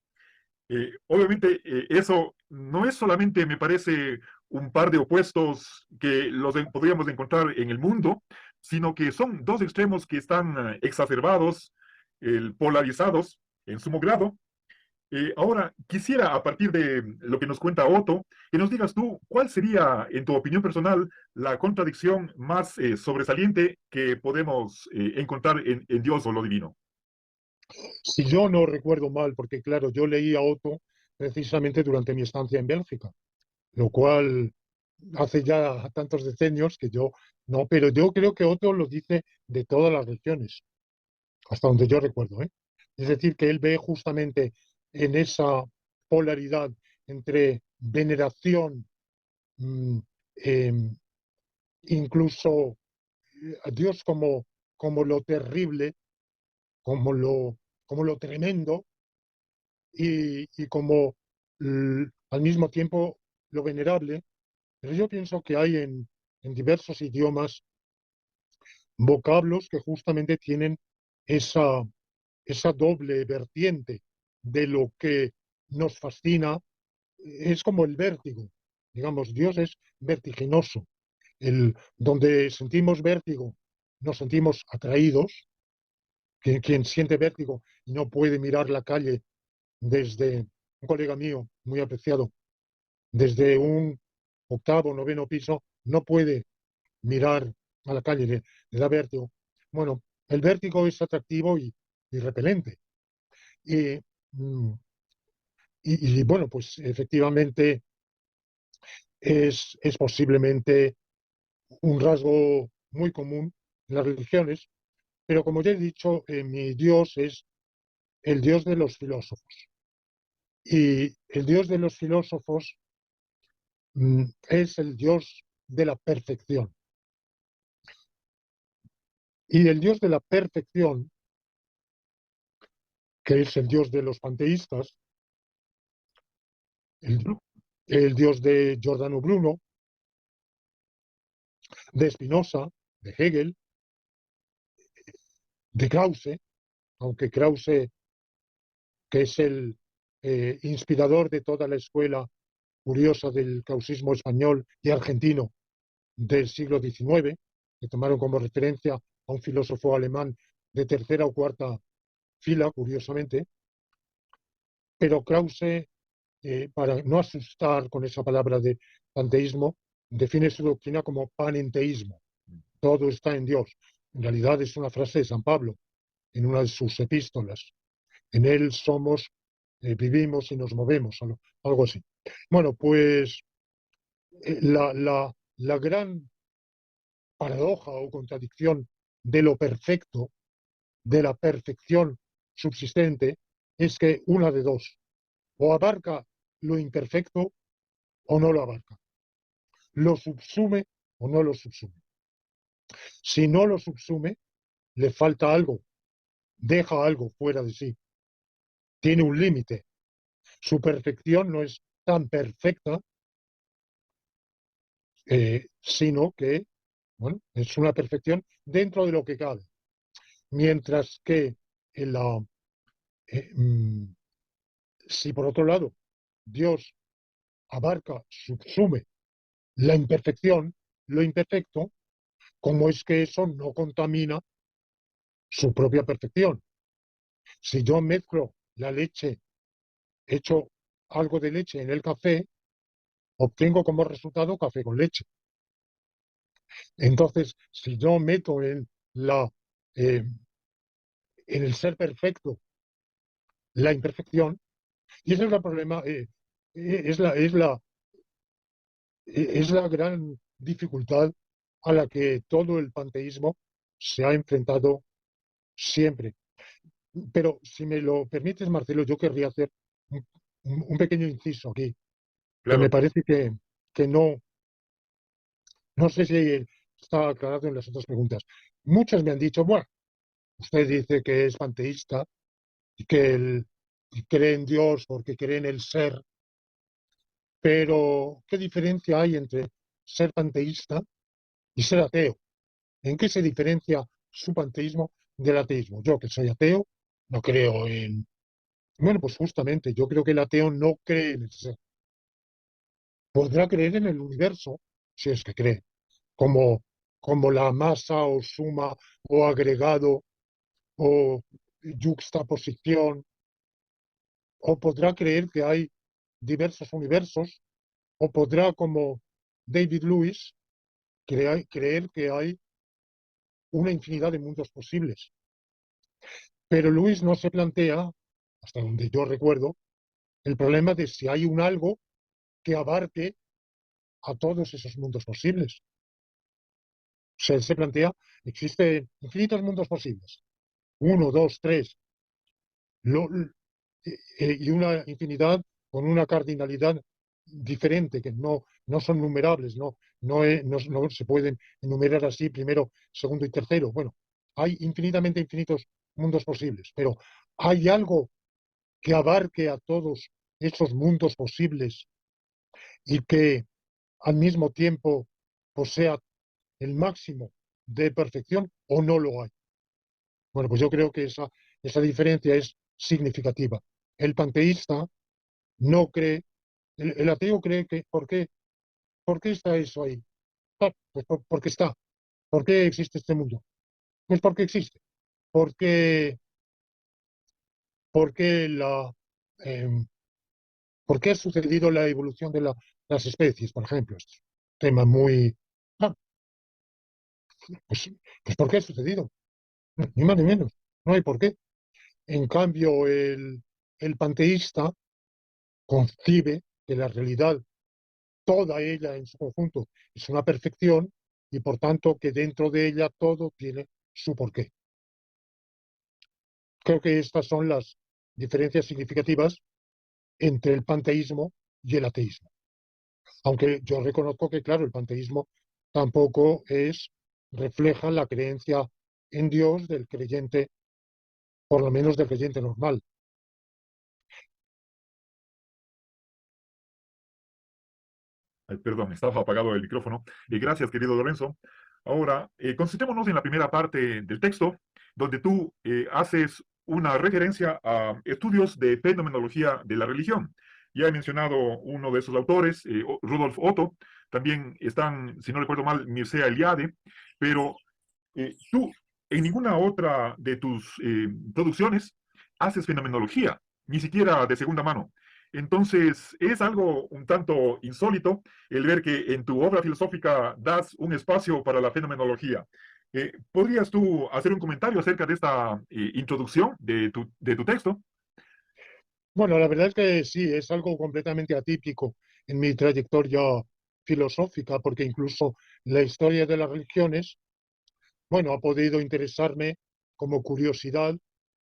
Speaker 1: Obviamente, eso no es solamente, me parece, un par de opuestos que podríamos encontrar en el mundo, sino que son dos extremos que están exacerbados, polarizados en sumo grado. Ahora, quisiera, a partir de lo que nos cuenta Otto, que nos digas tú, ¿cuál sería, en tu opinión personal, la contradicción más sobresaliente que podemos encontrar en Dios o lo divino?
Speaker 2: Si yo no recuerdo mal, porque claro, yo leí a Otto precisamente durante mi estancia en Bélgica, lo cual hace ya tantos decenios que yo no, pero yo creo que Otto lo dice de todas las religiones, hasta donde yo recuerdo, ¿eh? Es decir, que él ve justamente en esa polaridad entre veneración, mm, em, incluso a Dios como lo terrible, como como lo tremendo, y como al mismo tiempo lo venerable. Pero yo pienso que hay en diversos idiomas vocablos que justamente tienen esa, esa doble vertiente de lo que nos fascina. Es como el vértigo. Digamos, Dios es vertiginoso. Donde sentimos vértigo, nos sentimos atraídos. Quien siente vértigo y no puede mirar la calle desde un colega mío muy apreciado, desde un octavo, noveno piso, no puede mirar a la calle, le da vértigo. Bueno, el vértigo es atractivo y repelente. Y, mm, bueno, pues efectivamente es posiblemente un rasgo muy común en las religiones, pero como ya he dicho, mi Dios es el Dios de los filósofos. Y el Dios de los filósofos es el Dios de la perfección. Y el Dios de la perfección, que es el Dios de los panteístas, el, el Dios de Giordano Bruno, de Spinoza, de Hegel, de Krause, aunque Krause, que es el inspirador de toda la escuela curiosa del krausismo español y argentino del siglo XIX, que tomaron como referencia a un filósofo alemán de tercera o cuarta fila, curiosamente, pero Krause, para no asustar con esa palabra de panteísmo, define su doctrina como panenteísmo. Todo está en Dios. En realidad es una frase de San Pablo en una de sus epístolas. En Él somos, vivimos y nos movemos, algo así. Bueno, pues la gran paradoja o contradicción de lo perfecto, de la perfección subsistente, es que una de dos, o abarca lo imperfecto o no lo abarca, lo subsume o no lo subsume. Si no lo subsume, le falta algo, deja algo fuera de sí, tiene un límite. Su perfección no es tan perfecta, sino que, bueno, es una perfección dentro de lo que cabe. Mientras que en eh, mm, si por otro lado Dios abarca, subsume la imperfección, lo imperfecto, ¿cómo es que eso no contamina su propia perfección? Si yo mezclo la leche, echo algo de leche en el café, obtengo como resultado café con leche. Entonces, si yo meto eh, en el ser perfecto la imperfección, y ese es el problema, es es la gran dificultad a la que todo el panteísmo se ha enfrentado siempre. Pero si me lo permites, Marcelo, yo querría hacer un, un pequeño inciso aquí, que me
Speaker 1: Claro,
Speaker 2: parece que no sé si está aclarado en las otras preguntas. Muchos me han dicho, bueno, usted dice que es panteísta y y cree en Dios porque cree en el ser, pero ¿qué diferencia hay entre ser panteísta y ser ateo? ¿En qué se diferencia su panteísmo del ateísmo? Yo, que soy ateo, no creo en... Bueno, pues justamente, yo creo que el ateo no cree en el ser. Podrá creer en el universo, si es que cree, como, como la masa o suma o agregado o yuxtaposición, o podrá creer que hay diversos universos, o podrá, como David Lewis, creer que hay una infinidad de mundos posibles. Pero Lewis no se plantea, hasta donde yo recuerdo, el problema de si hay un algo que abarque a todos esos mundos posibles. Se plantea, existen infinitos mundos posibles, uno, dos, tres, lo- y una infinidad con una cardinalidad diferente, que no son numerables, no se pueden enumerar así primero, segundo y tercero. Bueno, hay infinitamente infinitos mundos posibles, pero ¿hay algo que abarque a todos esos mundos posibles y que al mismo tiempo posea el máximo de perfección o no lo hay? Bueno, pues yo creo que esa diferencia es significativa. El panteísta no cree, el ateo cree que, ¿por qué está eso ahí? Ah, pues porque está. ¿Por qué existe este mundo? Pues porque existe. Porque, porque la, em, ¿por qué ha sucedido la evolución de las especies, por ejemplo? Este es un tema muy... Ah, pues, pues ¿por qué ha sucedido? Ni más ni menos. No hay por qué. En cambio, el panteísta concibe que la realidad, toda ella en su conjunto, es una perfección y por tanto que dentro de ella todo tiene su porqué. Creo que estas son las diferencias significativas entre el panteísmo y el ateísmo. Aunque yo reconozco que, claro, el panteísmo tampoco refleja la creencia en Dios del creyente, por lo menos del creyente normal.
Speaker 1: Ay, perdón, estaba apagado el micrófono. Gracias, querido Lorenzo. Ahora, concentrémonos en la primera parte del texto, donde tú haces una referencia a estudios de fenomenología de la religión. Ya he mencionado uno de esos autores, Rudolf Otto. También están, si no recuerdo mal, Mircea Eliade. Pero tú, en ninguna otra de tus producciones, haces fenomenología, ni siquiera de segunda mano. Entonces, es algo un tanto insólito el ver que en tu obra filosófica das un espacio para la fenomenología. ¿Podrías tú hacer un comentario acerca de esta introducción de tu texto?
Speaker 2: Bueno, la verdad es que sí, es algo completamente atípico en mi trayectoria filosófica, porque incluso la historia de las religiones, bueno, ha podido interesarme como curiosidad,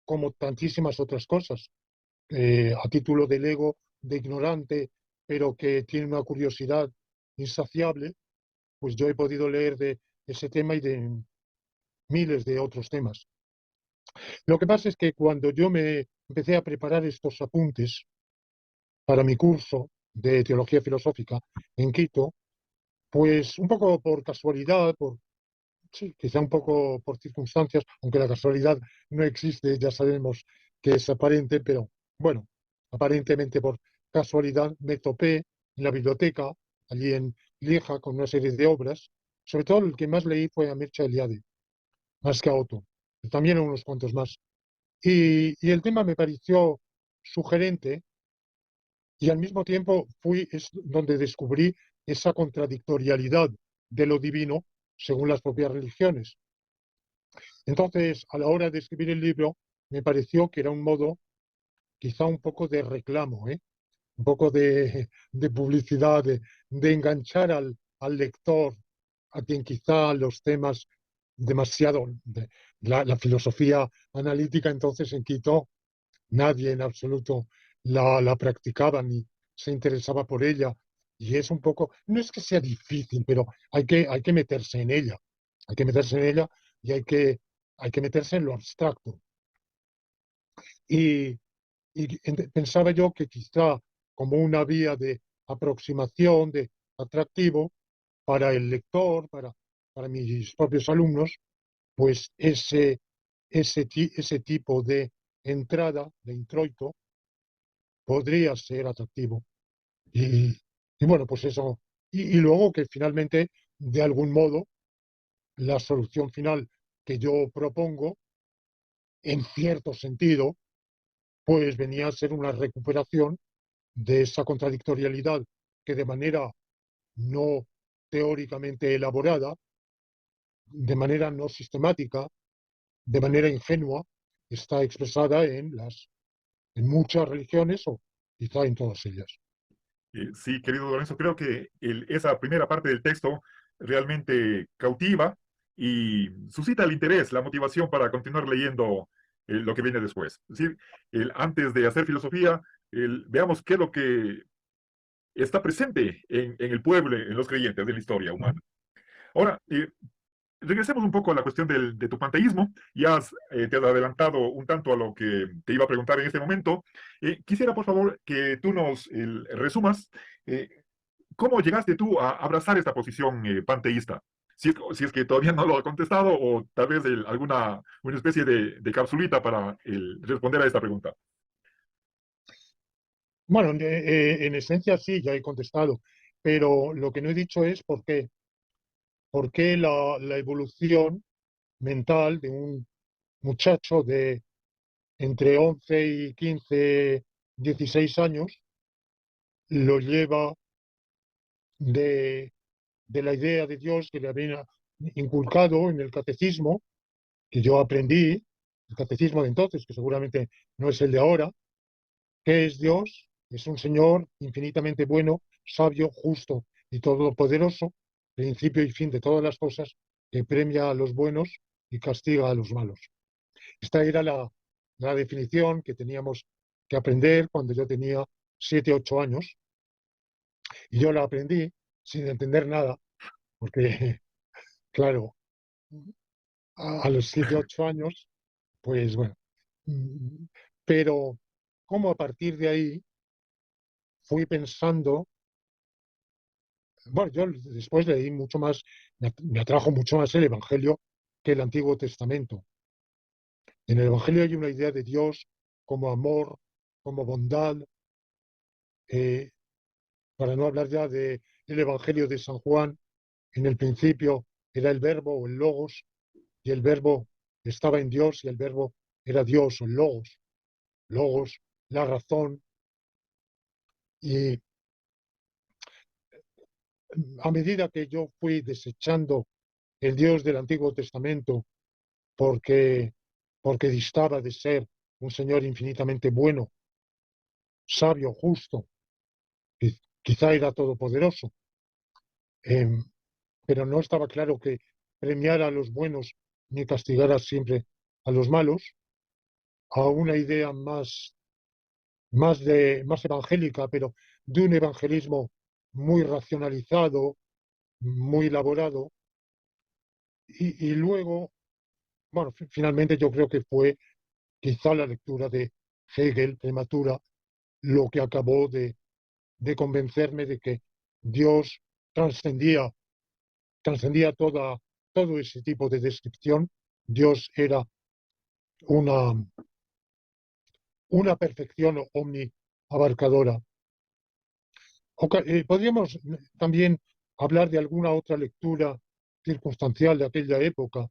Speaker 2: como tantísimas otras cosas, a título del ego de ignorante, pero que tiene una curiosidad insaciable, pues yo he podido leer de ese tema y de miles de otros temas. Lo que pasa es que cuando yo me empecé a preparar estos apuntes para mi curso de teología filosófica en Quito, pues un poco por casualidad, sí, quizá un poco por circunstancias, aunque la casualidad no existe, ya sabemos que es aparente, pero bueno, aparentemente por casualidad me topé en la biblioteca, allí en Lieja, con una serie de obras. Sobre todo el que más leí fue a Mircea Eliade, más que a Otto, y también a unos cuantos más. Y el tema me pareció sugerente y al mismo tiempo es donde descubrí esa contradictorialidad de lo divino según las propias religiones. Entonces, a la hora de escribir el libro, me pareció que era un modo, quizá un poco de reclamo, un poco de publicidad, de enganchar al lector, a quien quizá los temas demasiado, la filosofía analítica entonces en Quito, nadie en absoluto la practicaba ni se interesaba por ella. Y es un poco, no es que sea difícil, pero hay que meterse en ella. Hay que meterse en ella y hay que meterse en lo abstracto. Y, pensaba yo que quizá como una vía de aproximación, de atractivo para el lector, para mis propios alumnos, pues ese tipo de entrada, de introito, podría ser atractivo. Y, y bueno, pues eso. Y luego que finalmente, de algún modo, la solución final que yo propongo, en cierto sentido, pues venía a ser una recuperación de esa contradictorialidad que de manera no teóricamente elaborada, de manera no sistemática, de manera ingenua, está expresada en muchas religiones quizá en todas ellas.
Speaker 1: Sí, querido Lorenzo, creo que esa primera parte del texto realmente cautiva y suscita el interés, la motivación para continuar leyendo lo que viene después. Es decir, antes de hacer filosofía, veamos qué es lo que está presente en el pueblo, en los creyentes de la historia humana. Ahora, regresemos un poco a la cuestión de tu panteísmo. Ya te has adelantado un tanto a lo que te iba a preguntar en este momento. Quisiera, por favor, que tú nos resumas eh, cómo llegaste tú a abrazar esta posición panteísta. Si es que todavía no lo ha contestado o tal vez una especie de capsulita para responder a esta pregunta.
Speaker 2: Bueno, en esencia sí, ya he contestado, pero lo que no he dicho es por qué la evolución mental de un muchacho de entre 11 y 15, 16 años lo lleva de, de la idea de Dios que le había inculcado en el catecismo, que yo aprendí, el catecismo de entonces, que seguramente no es el de ahora, que es Dios, es un Señor infinitamente bueno, sabio, justo y todopoderoso, principio y fin de todas las cosas, que premia a los buenos y castiga a los malos. Esta era la definición que teníamos que aprender cuando yo tenía 7, 8 años, y yo la aprendí sin entender nada, porque, claro, a los 7, 8 años, pues bueno, mm, pero como a partir de ahí fui pensando, bueno, yo después leí mucho más, me atrajo mucho más el Evangelio que el Antiguo Testamento. En el Evangelio hay una idea de Dios como amor, como bondad, eh, para no hablar ya del Evangelio de San Juan. En el principio era el verbo o el logos, y el verbo estaba en Dios, y el verbo era Dios o el logos, logos, la razón. Y a medida que yo fui desechando el Dios del Antiguo Testamento porque, porque distaba de ser un Señor infinitamente bueno, sabio, justo, quizá era todopoderoso, eh, pero no estaba claro que premiara a los buenos ni castigara siempre a los malos, a una idea más evangélica, pero de un evangelismo muy racionalizado, muy elaborado, y luego, bueno, finalmente yo creo que fue quizá la lectura de Hegel prematura lo que acabó de convencerme de que Dios trascendía, trascendía todo ese tipo de descripción. Dios era una, una perfección omniabarcadora. Podríamos también hablar de alguna otra lectura circunstancial de aquella época,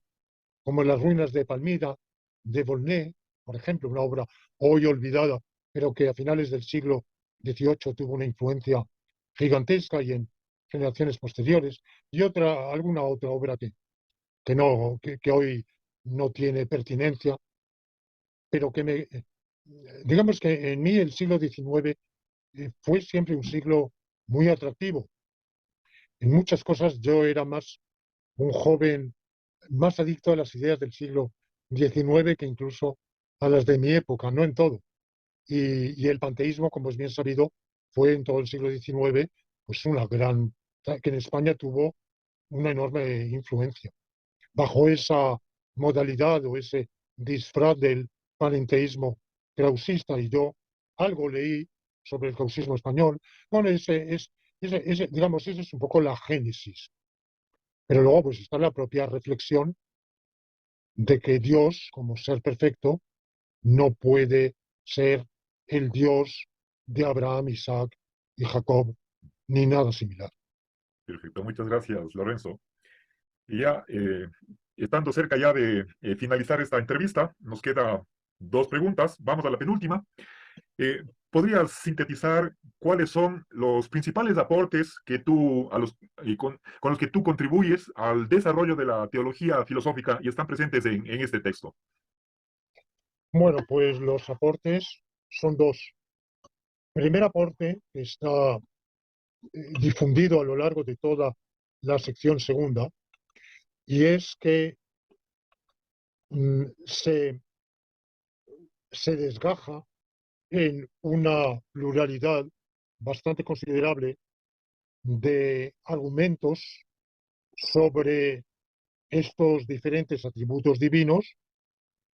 Speaker 2: como Las ruinas de Palmira, de Volney, por ejemplo, una obra hoy olvidada, pero que a finales del siglo XVIII tuvo una influencia gigantesca y en generaciones posteriores, y alguna otra obra que hoy no tiene pertinencia, pero digamos que en mí el siglo XIX fue siempre un siglo muy atractivo. En muchas cosas yo era más un joven más adicto a las ideas del siglo XIX que incluso a las de mi época, no en todo. Y el panteísmo, como es bien sabido, fue en todo el siglo XIX, pues que en España tuvo una enorme influencia. Bajo esa modalidad o ese disfraz del panenteísmo krausista, y yo algo leí sobre el krausismo español, bueno, digamos, esa es un poco la génesis. Pero luego pues está la propia reflexión de que Dios, como ser perfecto, no puede ser el Dios de Abraham, Isaac y Jacob, ni nada similar.
Speaker 1: Perfecto, muchas gracias, Lorenzo. Y ya, estando cerca ya de finalizar esta entrevista, nos queda dos preguntas. Vamos a la penúltima. ¿Podrías sintetizar cuáles son los principales aportes que con los que tú contribuyes al desarrollo de la teología filosófica y están presentes en este texto?
Speaker 2: Bueno, pues los aportes son dos. primer aporte está difundido a lo largo de toda la sección segunda, y es que se desgaja en una pluralidad bastante considerable de argumentos sobre estos diferentes atributos divinos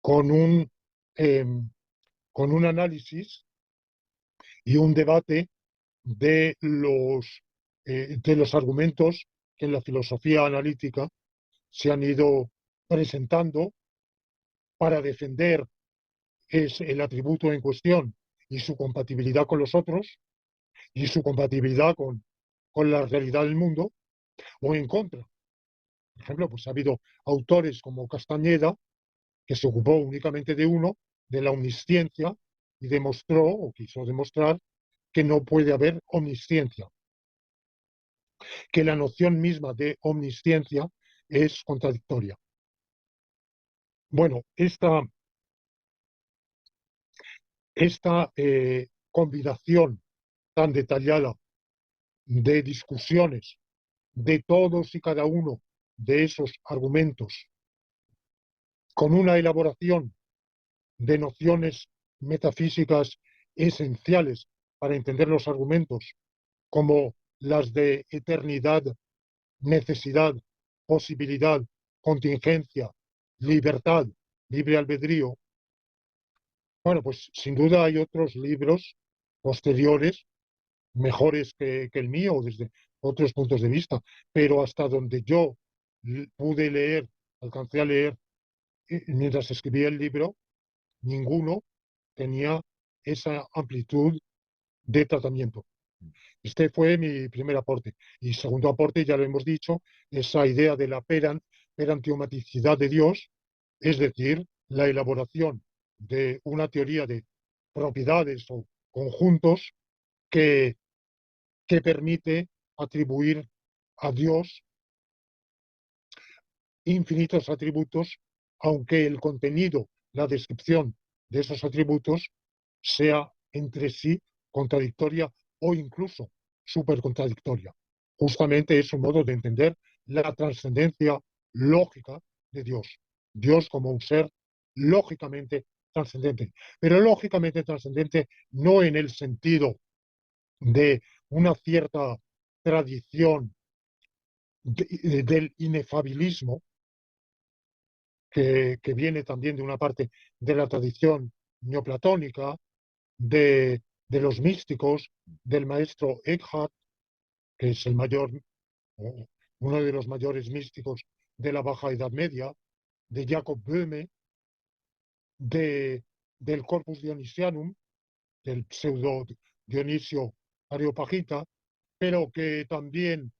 Speaker 2: con em, con un análisis y un debate de los argumentos que en la filosofía analítica se han ido presentando para defender el atributo en cuestión y su compatibilidad con los otros y su compatibilidad con la realidad del mundo, o en contra. Por ejemplo, pues ha habido autores como Castañeda, que se ocupó únicamente de uno, de la omnisciencia, y demostró, o quiso demostrar, que no puede haber omnisciencia, que la noción misma de omnisciencia es contradictoria. Bueno, esta combinación tan detallada de discusiones de todos y cada uno de esos argumentos, con una elaboración de nociones metafísicas esenciales para entender los argumentos, como las de eternidad, necesidad, posibilidad, contingencia, libertad, libre albedrío. Bueno, pues sin duda hay otros libros posteriores, mejores que el mío desde otros puntos de vista, pero hasta donde yo pude leer, alcancé a leer mientras escribía el libro, ninguno tenía esa amplitud de tratamiento. Este fue mi primer aporte. Y segundo aporte, ya lo hemos dicho, esa idea de la perantiomaticidad de Dios, es decir, la elaboración de una teoría de propiedades o conjuntos que, que permite atribuir a Dios infinitos atributos, aunque el contenido, la descripción de esos atributos sea entre sí contradictoria o incluso supercontradictoria. Justamente es un modo de entender la trascendencia lógica de Dios. Dios como un ser lógicamente trascendente, pero lógicamente trascendente no en el sentido de una cierta tradición del inefabilismo, que viene también de una parte de la tradición neoplatónica, de los místicos, del maestro Eckhart, que es el mayor, uno de los mayores místicos de la Baja Edad Media, de Jacob Böhme, del Corpus Dionisianum, del pseudo Dionisio Areopagita, pero que también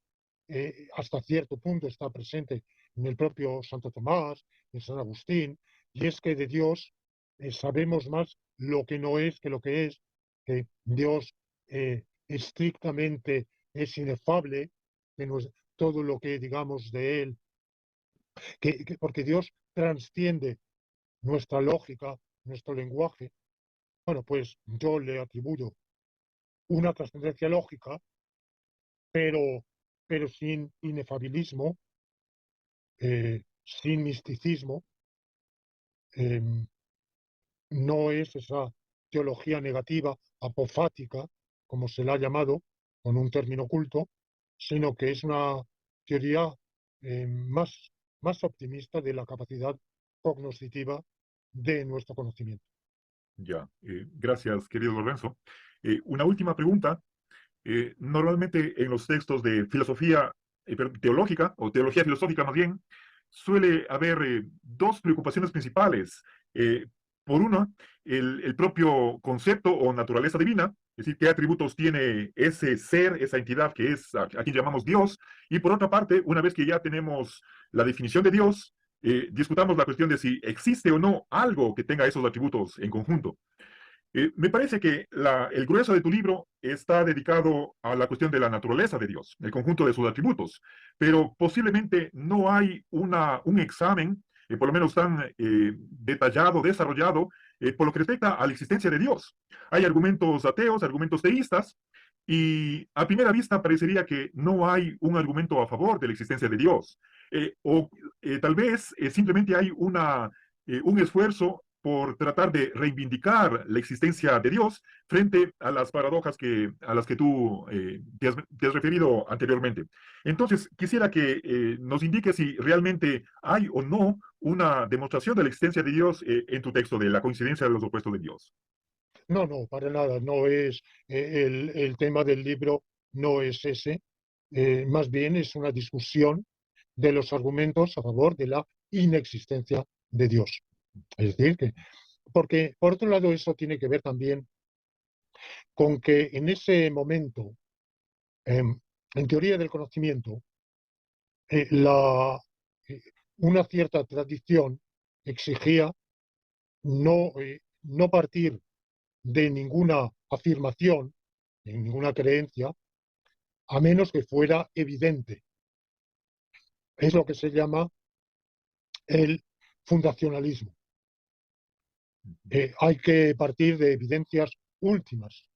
Speaker 2: hasta cierto punto está presente en el propio Santo Tomás, en San Agustín, y es que de Dios sabemos más lo que no es que lo que es, que Dios estrictamente es inefable, que no es todo lo que digamos de Él, porque Dios transciende nuestra lógica, nuestro lenguaje. Bueno, pues yo le atribuyo una trascendencia lógica, pero, pero sin inefabilismo, sin misticismo. eh, no es esa teología negativa, apofática, como se la ha llamado, con un término culto, sino que es una teoría más optimista de la capacidad cognoscitiva de nuestro conocimiento.
Speaker 1: Ya, gracias, querido Lorenzo. Una última pregunta. Normalmente en los textos de filosofía teológica, o teología filosófica más bien, suele haber dos preocupaciones principales. Eh, por una, el propio concepto o naturaleza divina, es decir, qué atributos tiene ese ser, esa entidad que es a quien llamamos Dios. Y por otra parte, una vez que ya tenemos la definición de Dios, discutamos la cuestión de si existe o no algo que tenga esos atributos en conjunto. Me parece que el grueso de tu libro está dedicado a la cuestión de la naturaleza de Dios, el conjunto de sus atributos, pero posiblemente no hay un examen, por lo menos tan detallado, desarrollado, por lo que respecta a la existencia de Dios. Hay argumentos ateos, argumentos teístas, y a primera vista parecería que no hay un argumento a favor de la existencia de Dios. O tal vez simplemente hay un esfuerzo por tratar de reivindicar la existencia de Dios frente a las paradojas a las que tú te has referido anteriormente. Entonces, quisiera que nos indique si realmente hay o no una demostración de la existencia de Dios en tu texto de la coincidencia de los opuestos de Dios.
Speaker 2: No, no, para nada, no es el tema del libro, no es ese. Más bien es una discusión de los argumentos a favor de la inexistencia de Dios. Es decir, que, porque por otro lado eso tiene que ver también con que en ese momento, en teoría del conocimiento, eh, la, eh, una cierta tradición exigía no partir de ninguna afirmación, de ninguna creencia, a menos que fuera evidente. Es lo que se llama el fundacionalismo. Hay que partir de evidencias últimas.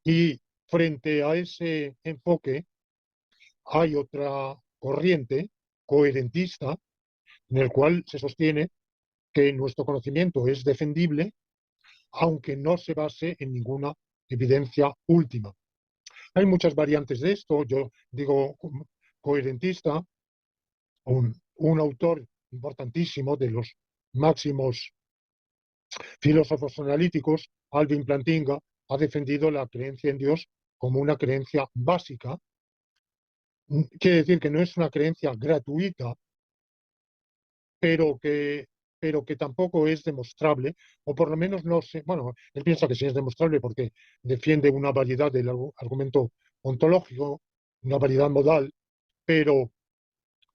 Speaker 2: Y frente a ese enfoque hay otra corriente coherentista en el cual se sostiene que nuestro conocimiento es defendible aunque no se base en ninguna evidencia última. Hay muchas variantes de esto. Yo digo coherentista, un autor importantísimo de los máximos filósofos analíticos, Alvin Plantinga, ha defendido la creencia en Dios como una creencia básica. Quiere decir que no es una creencia gratuita, pero que, pero que tampoco es demostrable, o por lo menos no sé, bueno, él piensa que sí es demostrable porque defiende una variedad del argumento ontológico, una variedad modal, pero,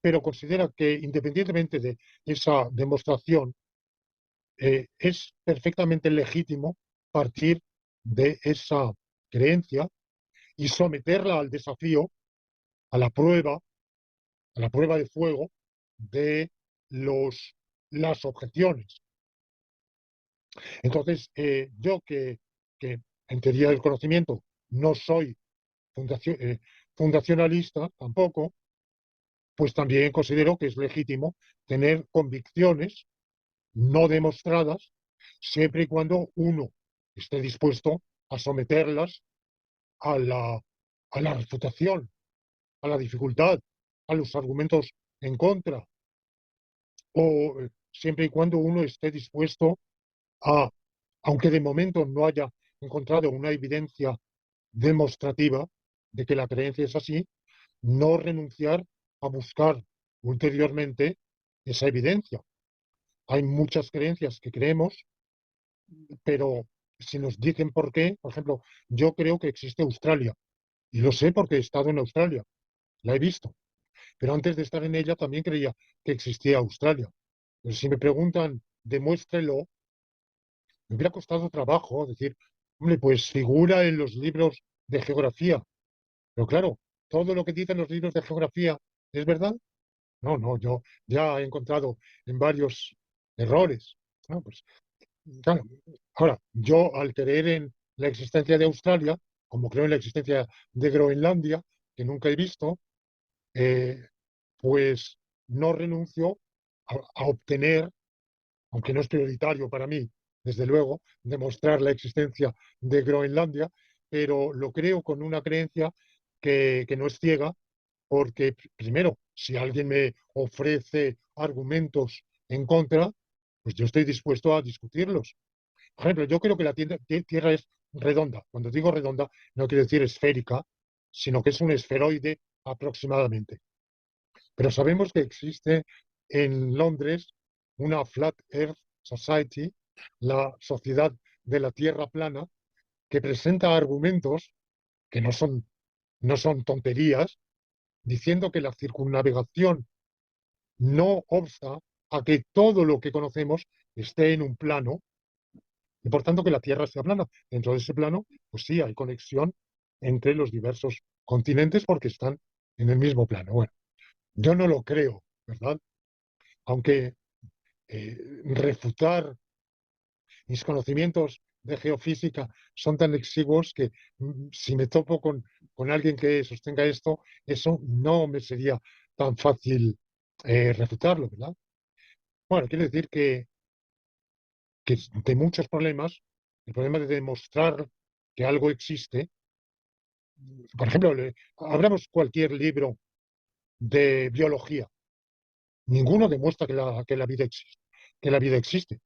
Speaker 2: pero considera que independientemente de esa demostración, es perfectamente legítimo partir de esa creencia y someterla al desafío, a a la prueba de fuego de las objeciones. Entonces, yo que en teoría del conocimiento no soy fundacionalista tampoco, pues también considero que es legítimo tener convicciones no demostradas siempre y cuando uno esté dispuesto a someterlas a a la refutación, a la dificultad, a los argumentos en contra, o siempre y cuando uno esté dispuesto a, aunque de momento no haya encontrado una evidencia demostrativa de que la creencia es así, no renunciar a buscar ulteriormente esa evidencia. Hay muchas creencias que creemos, pero si nos dicen por qué, por ejemplo, yo creo que existe Australia, y lo sé porque he estado en Australia, la he visto, pero antes de estar en ella también creía que existía Australia. Pero si me preguntan, demuéstrelo, me hubiera costado trabajo decir, hombre, pues figura en los libros de geografía. Pero claro, todo lo que dicen los libros de geografía es verdad. No, no, yo ya he encontrado en varios errores. ¿No? Pues, claro. Ahora, yo al creer en la existencia de Australia, como creo en la existencia de Groenlandia, que nunca he visto, eh, pues no renuncio a obtener, aunque no es prioritario para mí, desde luego, demostrar la existencia de Groenlandia, pero lo creo con una creencia que no es ciega, porque primero, si alguien me ofrece argumentos en contra, pues yo estoy dispuesto a discutirlos. Por ejemplo, yo creo que la Tierra es redonda. Cuando digo redonda, no quiero decir esférica, sino que es un esferoide aproximadamente. Pero sabemos que existe en Londres una Flat Earth Society, la Sociedad de la Tierra Plana, que presenta argumentos que no son tonterías, diciendo que la circunnavegación no obsta a que todo lo que conocemos esté en un plano y por tanto que la Tierra sea plana. Dentro de ese plano, pues sí, hay conexión entre los diversos continentes porque están en el mismo plano. Bueno, yo no lo creo, ¿verdad? Aunque refutar mis conocimientos de geofísica son tan exiguos que si me topo con alguien que sostenga esto, eso no me sería tan fácil refutarlo, ¿verdad? Bueno, quiere decir que de muchos problemas, el problema de demostrar que algo existe, por ejemplo, abramos cualquier libro de biología, ninguno demuestra que la vida existe, que la vida existe.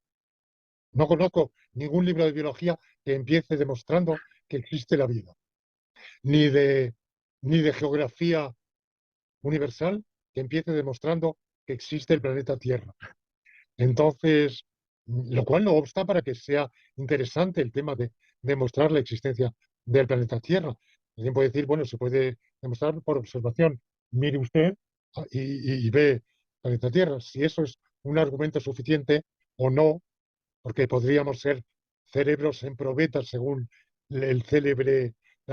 Speaker 2: No conozco ningún libro de biología que empiece demostrando que existe la vida, ni de, ni de geografía universal que empiece demostrando que existe el planeta Tierra. Entonces, lo cual no obsta para que sea interesante el tema de demostrar la existencia del planeta Tierra. Alguien puede decir, bueno, se puede demostrar por observación. Mire usted y ve el planeta Tierra. Si eso es un argumento suficiente o no, porque podríamos ser cerebros en probeta según la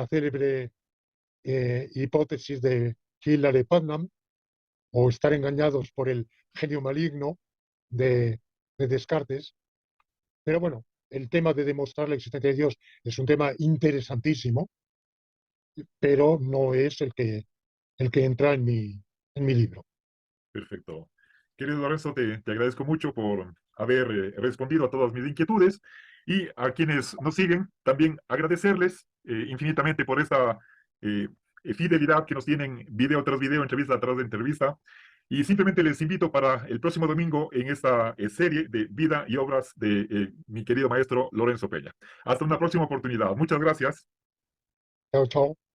Speaker 2: célebre hipótesis de Hilary Putnam, o estar engañados por el genio maligno de, de Descartes. Pero bueno, el tema de demostrar la existencia de Dios es un tema interesantísimo, pero no es el que entra en mi libro.
Speaker 1: Perfecto. Querido Lorenzo, te agradezco mucho por haber respondido a todas mis inquietudes y a quienes nos siguen, también agradecerles infinitamente por esta eh, fidelidad que nos tienen video tras video, entrevista tras entrevista. Y simplemente les invito para el próximo domingo en esta serie de vida y obras de mi querido maestro Lorenzo Peña. Hasta una próxima oportunidad. Muchas gracias.
Speaker 2: Chao, chao.